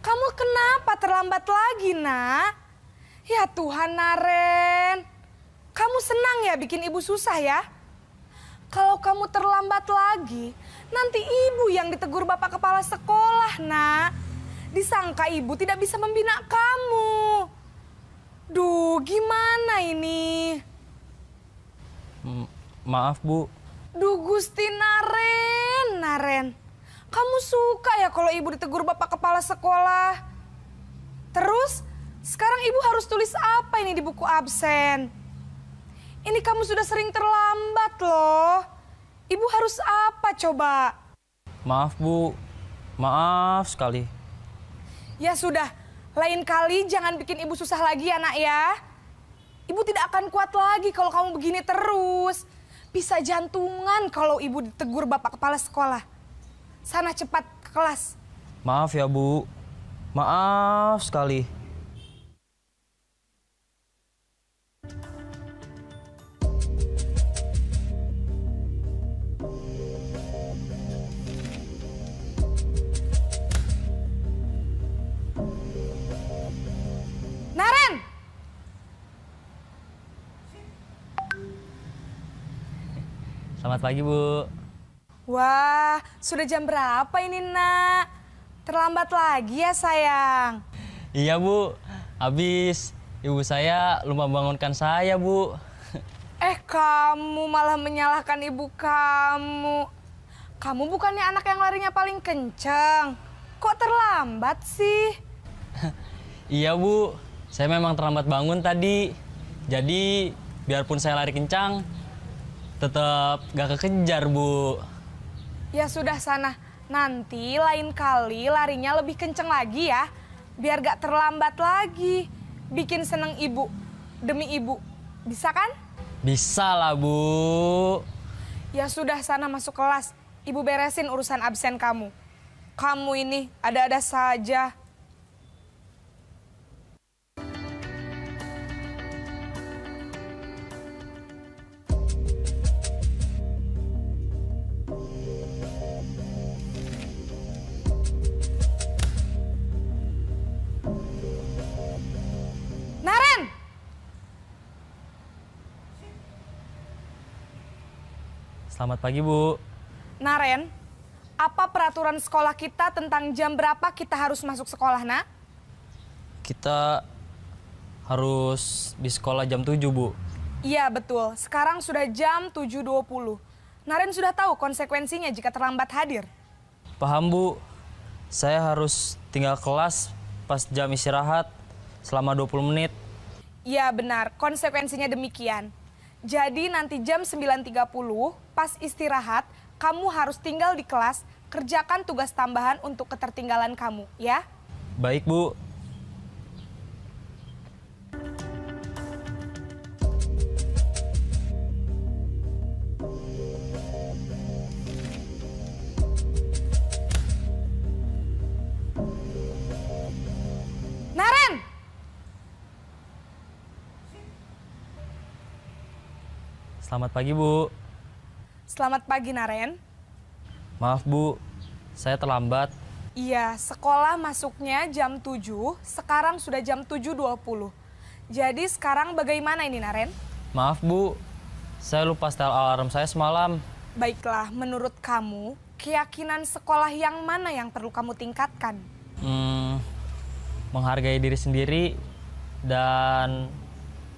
Kamu kenapa terlambat lagi, nak? Ya Tuhan, Naren. Kamu senang ya bikin ibu susah ya? Kalau kamu terlambat lagi, nanti ibu yang ditegur bapak kepala sekolah, nak. Disangka ibu tidak bisa membina kamu. Duh, gimana ini? Maaf, Bu. Duh, Gusti Naren. Kamu suka ya kalau ibu ditegur bapak kepala sekolah? Terus, sekarang ibu harus tulis apa ini di buku absen? Ini kamu sudah sering terlambat loh. Ibu harus apa coba? Maaf, Bu. Maaf sekali. Ya sudah, lain kali jangan bikin ibu susah lagi ya nak ya. Ibu tidak akan kuat lagi kalau kamu begini terus. Bisa jantungan kalau ibu ditegur bapak kepala sekolah. Sana cepat ke kelas. Maaf ya, Bu. Maaf sekali. Naren! Selamat pagi, Bu. Wah, sudah jam berapa ini nak? Terlambat lagi ya sayang. Iya, Bu. Habis ibu saya lupa bangunkan saya, Bu. Kamu malah menyalahkan ibu kamu. Kamu bukannya anak yang larinya paling kenceng. Kok terlambat sih? Iya, Bu. Saya memang terlambat bangun tadi. Jadi, biarpun saya lari kencang, tetap gak kekejar, Bu. Ya sudah sana, nanti lain kali larinya lebih kenceng lagi ya. Biar gak terlambat lagi. Bikin seneng ibu, demi ibu. Bisa kan? Bisa lah, Bu. Ya sudah sana masuk kelas. Ibu beresin urusan absen kamu. Kamu ini ada-ada saja. Naren! Selamat pagi, Bu. Naren, apa peraturan sekolah kita tentang jam berapa kita harus masuk sekolah, nak? Kita harus di sekolah jam 7, Bu. Iya, betul. Sekarang sudah jam 7.20. Naren sudah tahu konsekuensinya jika terlambat hadir. Paham, Bu. Saya harus tinggal kelas pas jam istirahat selama 20 menit. Iya, benar. Konsekuensinya demikian. Jadi nanti jam 9.30 pas istirahat, kamu harus tinggal di kelas, kerjakan tugas tambahan untuk ketertinggalan kamu, ya? Baik, Bu. Naren! Selamat pagi, Bu. Selamat pagi, Naren. Maaf, Bu. Saya terlambat. Iya, sekolah masuknya jam 7, sekarang sudah jam 7.20. Jadi sekarang bagaimana ini, Naren? Maaf, Bu. Saya lupa setel alarm saya semalam. Baiklah, menurut kamu, keyakinan sekolah yang mana yang perlu kamu tingkatkan? Menghargai diri sendiri dan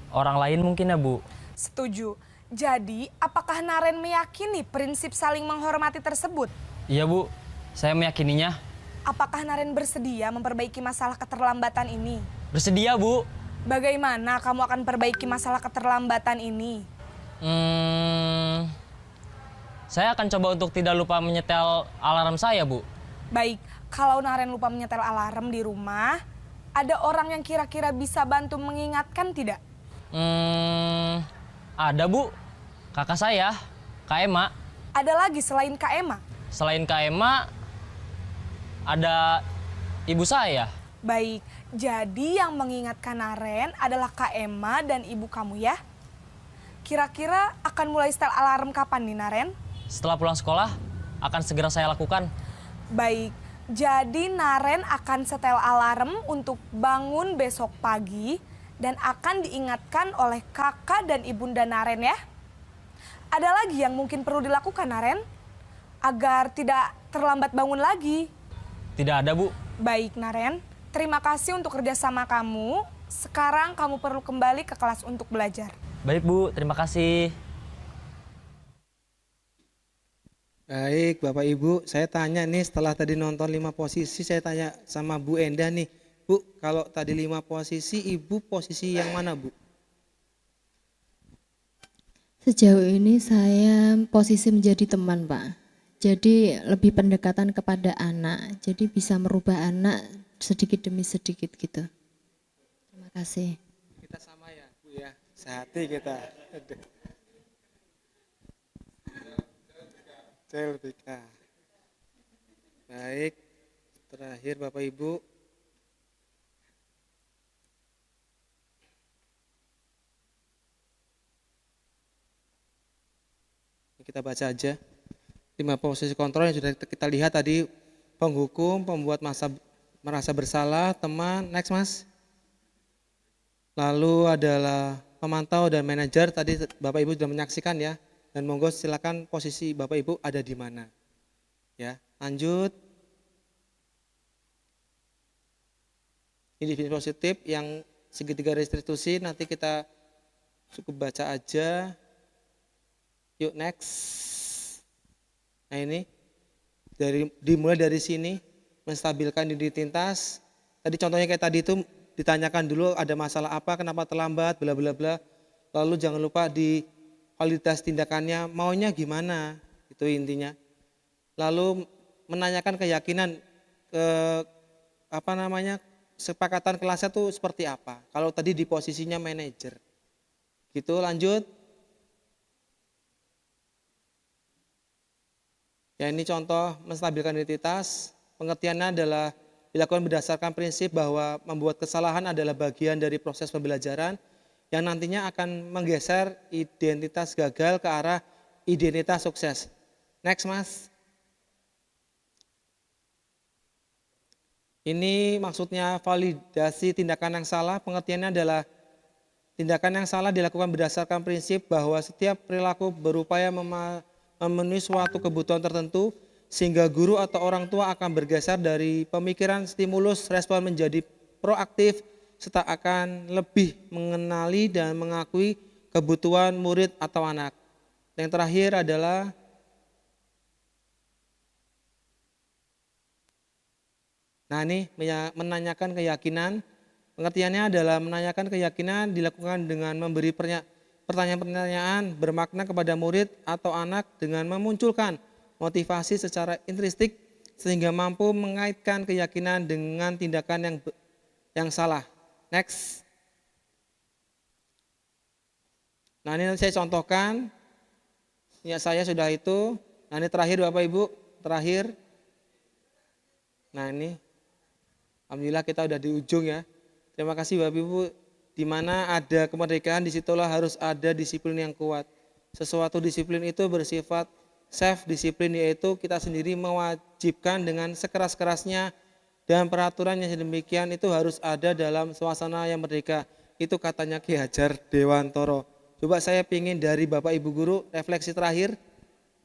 orang lain mungkin ya, Bu. Setuju. Jadi, apakah Naren meyakini prinsip saling menghormati tersebut? Iya, Bu. Saya meyakininya. Apakah Naren bersedia memperbaiki masalah keterlambatan ini? Bersedia, Bu. Bagaimana kamu akan perbaiki masalah keterlambatan ini? Saya akan coba untuk tidak lupa menyetel alarm saya, Bu. Baik, kalau Naren lupa menyetel alarm di rumah, ada orang yang kira-kira bisa bantu mengingatkan tidak? Ada, Bu. Kakak saya, Kak Ema. Ada lagi selain Kak Ema? Selain Kak Ema, ada ibu saya. Baik, jadi yang mengingatkan Naren adalah Kak Ema dan ibu kamu ya? Kira-kira akan mulai setel alarm kapan nih, Naren? Setelah pulang sekolah, akan segera saya lakukan. Baik, jadi Naren akan setel alarm untuk bangun besok pagi dan akan diingatkan oleh kakak dan ibunda Naren ya. Ada lagi yang mungkin perlu dilakukan, Naren, agar tidak terlambat bangun lagi. Tidak ada, Bu. Baik, Naren. Terima kasih untuk kerjasama kamu. Sekarang kamu perlu kembali ke kelas untuk belajar. Baik, Bu. Terima kasih. Baik, Bapak Ibu, saya tanya nih setelah tadi nonton 5 posisi, saya tanya sama Bu Endah nih. Bu, kalau tadi 5 posisi, Ibu posisi yang mana, Bu? Sejauh ini saya posisi menjadi teman, Pak. Jadi lebih pendekatan kepada anak. Jadi bisa merubah anak sedikit demi sedikit gitu. Terima kasih. Kita sama ya, Bu ya. Sehati kita. CLBK. Baik, terakhir Bapak Ibu. Kita baca aja 5 posisi kontrol yang sudah kita lihat tadi: penghukum, pembuat merasa bersalah, teman, next Mas. Lalu adalah pemantau dan manajer, tadi Bapak Ibu sudah menyaksikan ya. Dan monggo silakan posisi Bapak Ibu ada di mana. Ya, lanjut. Ini definisi positif yang segitiga restitusi, nanti kita cukup baca aja. Yuk next. Nah ini dimulai dari sini, menstabilkan identitas. Tadi contohnya kayak tadi itu ditanyakan dulu ada masalah apa, kenapa terlambat, bla bla bla. Lalu jangan lupa di kualitas tindakannya maunya gimana, itu intinya. Lalu menanyakan keyakinan sepakatan kelasnya tuh seperti apa. Kalau tadi di posisinya manajer. Gitu, lanjut. Ya, ini contoh menstabilkan identitas. Pengertiannya adalah dilakukan berdasarkan prinsip bahwa membuat kesalahan adalah bagian dari proses pembelajaran yang nantinya akan menggeser identitas gagal ke arah identitas sukses. Next, Mas. Ini maksudnya validasi tindakan yang salah. Pengertiannya adalah tindakan yang salah dilakukan berdasarkan prinsip bahwa setiap perilaku berupaya memenuhi suatu kebutuhan tertentu, sehingga guru atau orang tua akan bergeser dari pemikiran stimulus respon menjadi proaktif, serta akan lebih mengenali dan mengakui kebutuhan murid atau anak. Yang terakhir adalah menanyakan keyakinan. Pengertiannya adalah menanyakan keyakinan dilakukan dengan memberi pertanyaan-pertanyaan bermakna kepada murid atau anak dengan memunculkan motivasi secara intrinsik sehingga mampu mengaitkan keyakinan dengan tindakan yang salah. Next. Nah, ini saya contohkan. Ya, saya sudah itu. Nah, ini terakhir Bapak Ibu, terakhir. Nah, ini alhamdulillah kita udah di ujung ya. Terima kasih Bapak Ibu. Di mana ada kemerdekaan, disitulah harus ada disiplin yang kuat. Sesuatu disiplin itu bersifat self-disiplin, yaitu kita sendiri mewajibkan dengan sekeras-kerasnya dan peraturan yang sedemikian itu harus ada dalam suasana yang merdeka. Itu katanya Ki Hajar Dewantoro. Coba saya pingin dari Bapak Ibu Guru refleksi terakhir.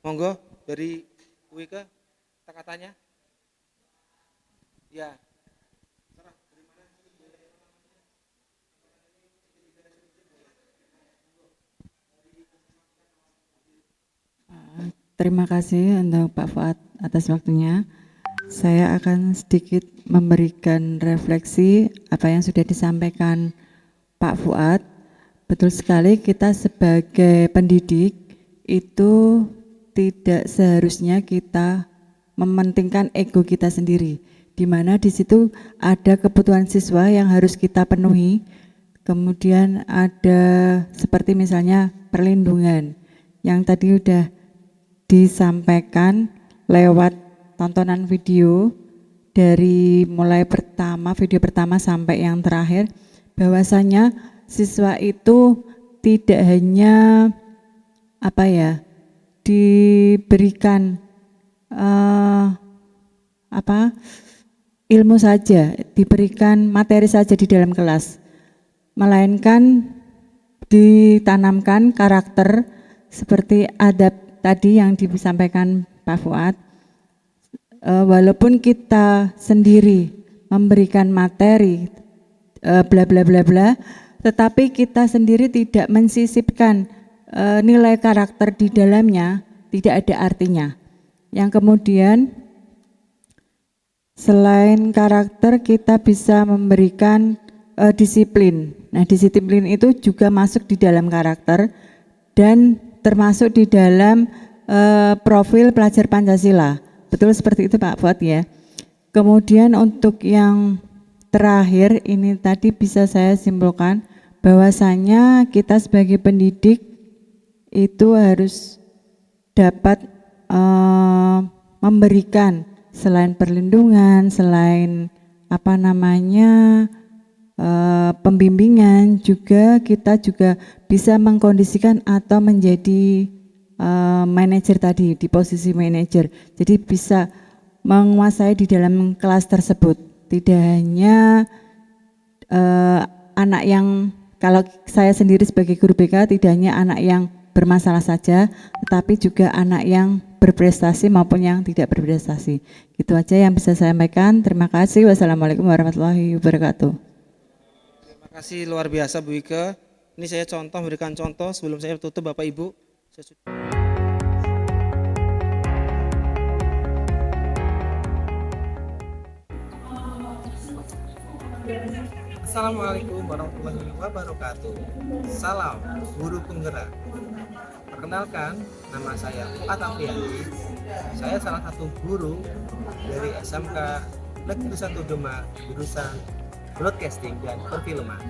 Monggo dari Bu Ika, kata-katanya. Ya. Terima kasih untuk Pak Fuad atas waktunya. Saya akan sedikit memberikan refleksi apa yang sudah disampaikan Pak Fuad. Betul sekali, kita sebagai pendidik itu tidak seharusnya kita mementingkan ego kita sendiri, di mana di situ ada kebutuhan siswa yang harus kita penuhi. Kemudian ada seperti misalnya perlindungan yang tadi udah disampaikan lewat tontonan video dari mulai video pertama sampai yang terakhir, bahwasanya siswa itu tidak hanya diberikan ilmu saja, diberikan materi saja di dalam kelas, melainkan ditanamkan karakter seperti adab tadi yang disampaikan Pak Fuad, walaupun kita sendiri memberikan materi bla bla bla bla, tetapi kita sendiri tidak mensisipkan nilai karakter di dalamnya, tidak ada artinya. Yang kemudian selain karakter kita bisa memberikan disiplin. Nah, disiplin itu juga masuk di dalam karakter dan termasuk di dalam profil pelajar Pancasila. Betul seperti itu Pak Fuad ya. Kemudian untuk yang terakhir ini tadi bisa saya simpulkan bahwasanya kita sebagai pendidik itu harus dapat memberikan selain perlindungan, selain pembimbingan, juga kita juga bisa mengkondisikan atau menjadi manajer tadi, di posisi manajer. Jadi bisa menguasai di dalam kelas tersebut. Tidak hanya anak yang, kalau saya sendiri sebagai guru BK, tidak hanya anak yang bermasalah saja, tetapi juga anak yang berprestasi maupun yang tidak berprestasi. Itu aja yang bisa saya sampaikan. Terima kasih. Wassalamualaikum warahmatullahi wabarakatuh. Terima kasih luar biasa Bu Ike. Ini saya berikan contoh sebelum saya tutup Bapak Ibu. Assalamualaikum warahmatullahi wabarakatuh. Salam guru penggerak. Perkenalkan, nama saya Fuad Afriandi. Saya salah satu guru dari SMK Negeri 1 Demak, jurusan Broadcasting dan Perfilman.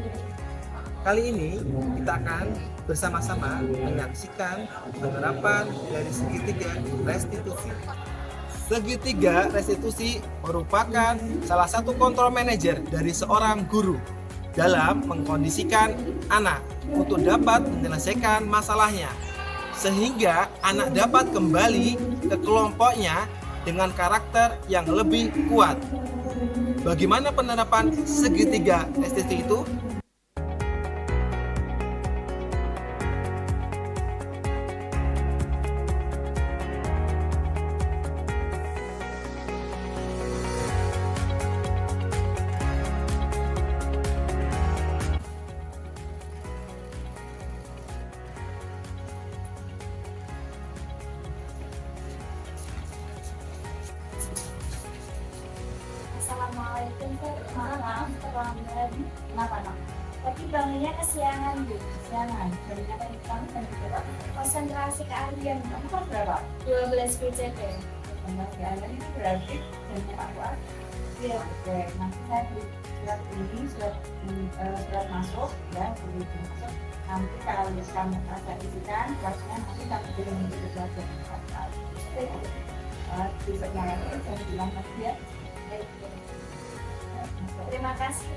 Kali ini kita akan bersama-sama menyaksikan penerapan dari segitiga restitusi. Segitiga restitusi merupakan salah satu kontrol manajer dari seorang guru dalam mengkondisikan anak untuk dapat menyelesaikan masalahnya, sehingga anak dapat kembali ke kelompoknya dengan karakter yang lebih kuat. Bagaimana penerapan segitiga restitusi itu? Assalamualaikum, maaf terlambat. Kenapa dong? Tapi bangunnya kesiangan Bu, kesiangan. Banyak dari kami dan juga konsentrasi keahlian. Kamu kan berapa? 12 PCP. Konsentrasi keahlian itu berarti jamnya Pak Fuad. Iya, oke. Nanti saya beri surat masuk ya, begitu masuk. Nanti kalau kamu ada isikan, kelasnya nanti kami kirim ke pelajar. Bisa nyalain dan bilang tadi ya. Terima kasih.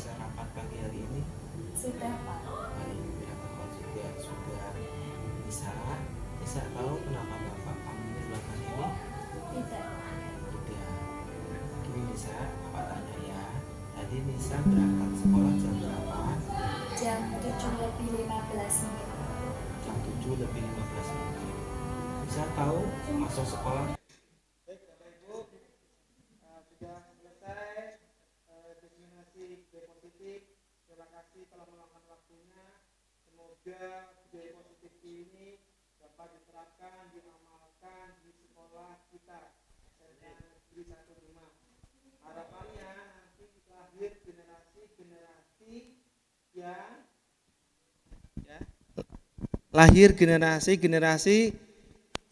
Rapat pagi hari ini Sudah Pak. Juga sudah bisa tahu kenapa Bapak kamu di belakang ini? Tidak. Gini Nisa, Bapak tanya ya. Tadi Nisa berangkat sekolah jam berapa? Jam 7:15. Jam 7:15. Bisa tahu masuk sekolah? Baik Bapak Ibu, sudah selesai definisi budaya positif. Terima kasih telah meluangkan waktunya. Semoga budaya positif ini dapat diterapkan, diamalkan di sekolah kita. Negeri 1 Demak. Harapannya nanti lahir generasi-generasi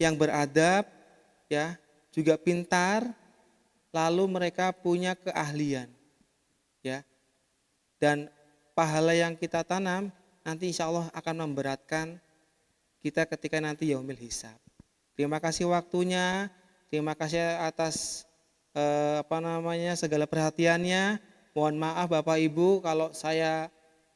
yang yang beradab, ya, juga pintar, lalu mereka punya keahlian, ya. Dan pahala yang kita tanam nanti insya Allah akan memberatkan kita ketika nanti yaumil hisab. Terima kasih waktunya, terima kasih atas segala perhatiannya. Mohon maaf Bapak Ibu kalau saya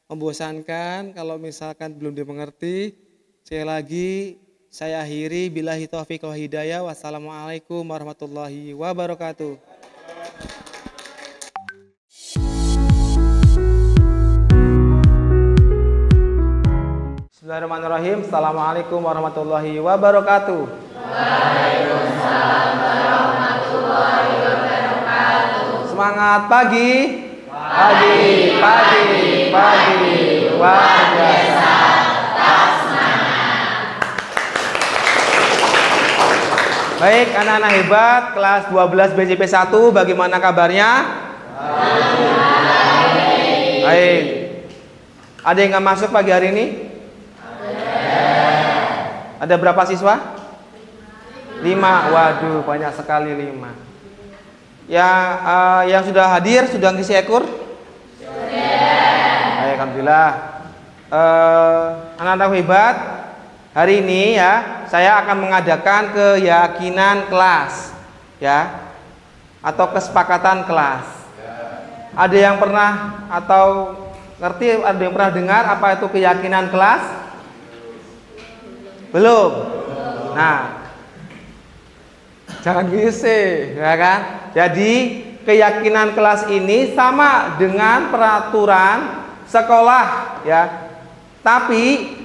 membosankan, kalau misalkan belum dimengerti, sekali lagi saya akhiri, billahi taufiq wal hidayah. Wassalamualaikum warahmatullahi wabarakatuh. Bismillahirrahmanirrahim. Assalamualaikum warahmatullahi wabarakatuh. Waalaikumsalam warahmatullahi wabarakatuh. Semangat pagi. Pagi. Luar biasa. Tak semangat. Baik, anak-anak hebat kelas 12 BCP 1, bagaimana kabarnya? Baik. Ada yang nggak masuk pagi hari ini? Ada berapa siswa? 5. Waduh, banyak sekali 5. Yang sudah hadir sudah ngisi ekor? Sudah. Alhamdulillah. Anak-anak hebat, hari ini ya saya akan mengadakan keyakinan kelas, ya, atau kesepakatan kelas. Ada yang pernah atau ngerti? Ada yang pernah dengar apa itu keyakinan kelas? Belum. Nah, jangan ngisi, ya kan? Jadi keyakinan kelas ini sama dengan peraturan sekolah, ya. Tapi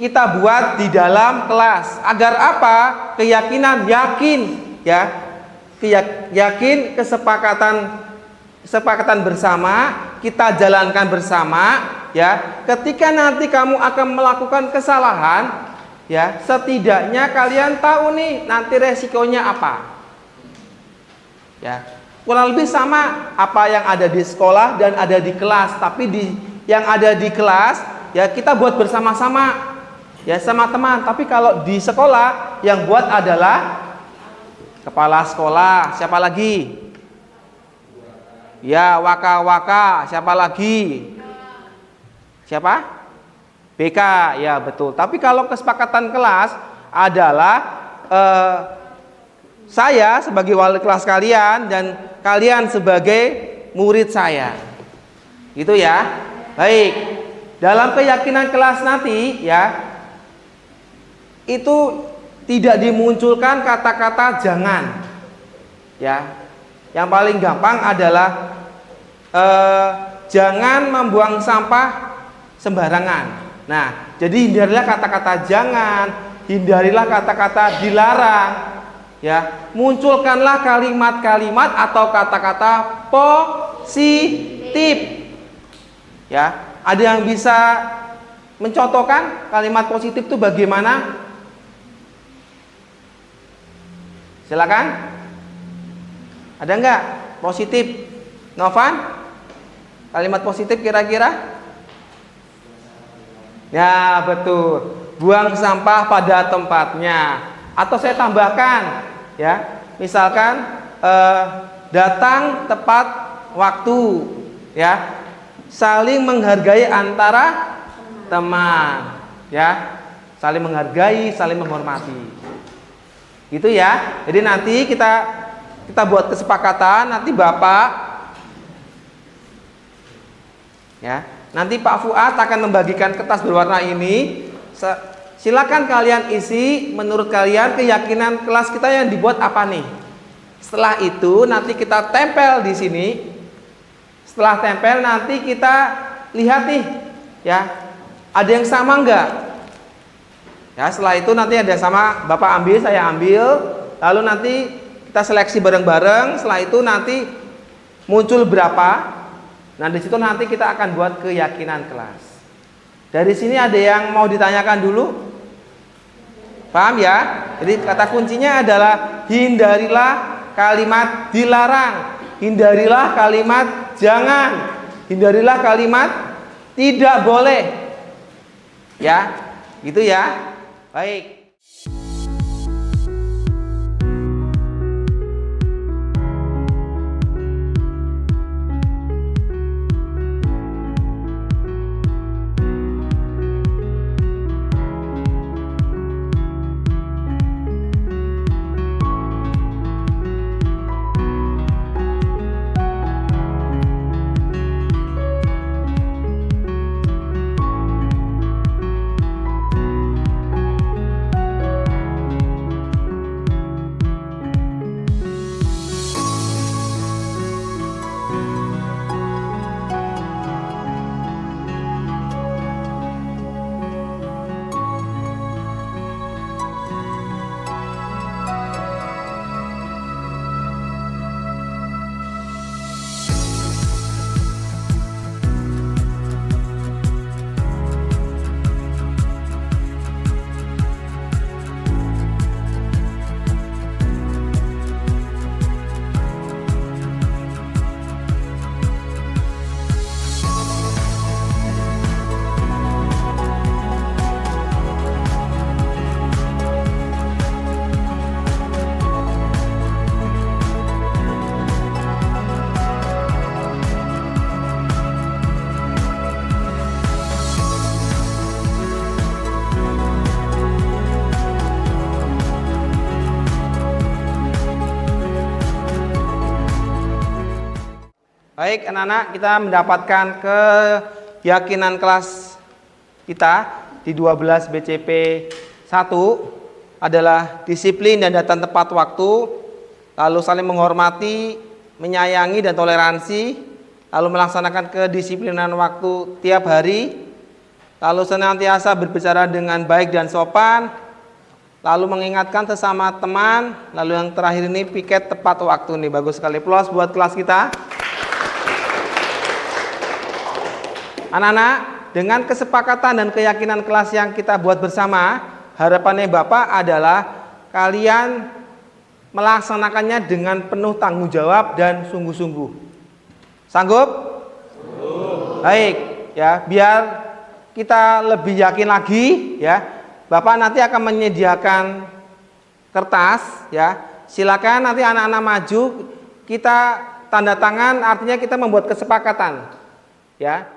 kita buat di dalam kelas. Agar apa? Keyakinan, yakin, ya. Yakin kesepakatan bersama, kita jalankan bersama, ya. Ketika nanti kamu akan melakukan kesalahan, ya, setidaknya kalian tahu nih nanti resikonya apa. Ya, kurang lebih sama apa yang ada di sekolah dan ada di kelas, tapi yang ada di kelas ya kita buat bersama-sama, ya, sama teman. Tapi kalau di sekolah yang buat adalah kepala sekolah. Siapa lagi? Ya, waka-waka. Siapa lagi? Siapa? BK, ya betul. Tapi kalau kesepakatan kelas adalah saya sebagai wali kelas kalian dan kalian sebagai murid saya, gitu ya. Baik, dalam keyakinan kelas nanti ya itu tidak dimunculkan kata-kata jangan, ya. Yang paling gampang adalah jangan membuang sampah sembarangan. Nah, jadi hindarilah kata-kata jangan, hindarilah kata-kata dilarang, ya. Munculkanlah kalimat-kalimat atau kata-kata positif, ya. Ada yang bisa mencontohkan kalimat positif itu bagaimana? Silakan. Ada enggak positif? Novan? Kalimat positif kira-kira? Ya, betul. Buang sampah pada tempatnya. Atau saya tambahkan, ya. Misalkan datang tepat waktu, ya. Saling menghargai antara teman, ya. Saling menghargai, saling menghormati. Gitu ya. Jadi nanti kita buat kesepakatan, nanti Bapak, ya. Nanti Pak Fuad akan membagikan kertas berwarna ini. Silakan kalian isi menurut kalian keyakinan kelas kita yang dibuat apa nih. Setelah itu nanti kita tempel di sini. Setelah tempel nanti kita lihat nih, ya, ada yang sama enggak? Ya, setelah itu nanti ada yang sama, Bapak ambil, saya ambil, lalu nanti kita seleksi bareng-bareng. Setelah itu nanti muncul berapa. Nah, di situ nanti kita akan buat keyakinan kelas. Dari sini ada yang mau ditanyakan dulu? Paham ya? Jadi kata kuncinya adalah hindarilah kalimat dilarang, hindarilah kalimat jangan, hindarilah kalimat tidak boleh. Ya, gitu ya. Baik. Baik, anak-anak, kita mendapatkan keyakinan kelas kita di 12 BCP 1 adalah disiplin dan datang tepat waktu, lalu saling menghormati, menyayangi dan toleransi, lalu melaksanakan kedisiplinan waktu tiap hari, lalu senantiasa berbicara dengan baik dan sopan, lalu mengingatkan sesama teman, lalu yang terakhir ini piket tepat waktu nih. Bagus sekali, plus buat kelas kita. Anak-anak, dengan kesepakatan dan keyakinan kelas yang kita buat bersama, harapannya Bapak adalah kalian melaksanakannya dengan penuh tanggung jawab dan sungguh-sungguh. Sanggup? Baik, ya, biar kita lebih yakin lagi, ya. Bapak nanti akan menyediakan kertas, ya. Silakan nanti anak-anak maju, kita tanda tangan, artinya kita membuat kesepakatan, ya.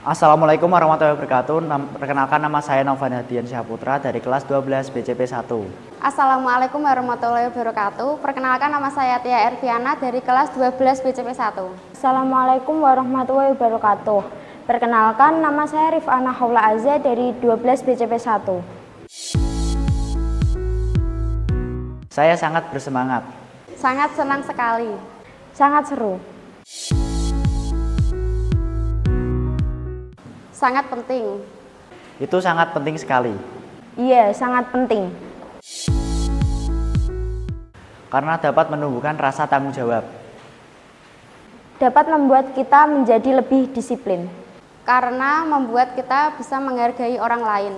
Assalamualaikum warahmatullahi wabarakatuh. Perkenalkan, nama saya Novan Hadian Syaputra dari kelas 12 BCP 1. Assalamualaikum warahmatullahi wabarakatuh. Perkenalkan, nama saya Tia Erviana dari kelas 12 BCP 1. Assalamualaikum warahmatullahi wabarakatuh. Perkenalkan, nama saya Rifana Haula Azza dari 12 BCP 1. Saya sangat bersemangat. Sangat senang sekali. Sangat seru. Sangat penting. Itu sangat penting sekali. Iya, sangat penting. Karena dapat menumbuhkan rasa tanggung jawab. Dapat membuat kita menjadi lebih disiplin. Karena membuat kita bisa menghargai orang lain.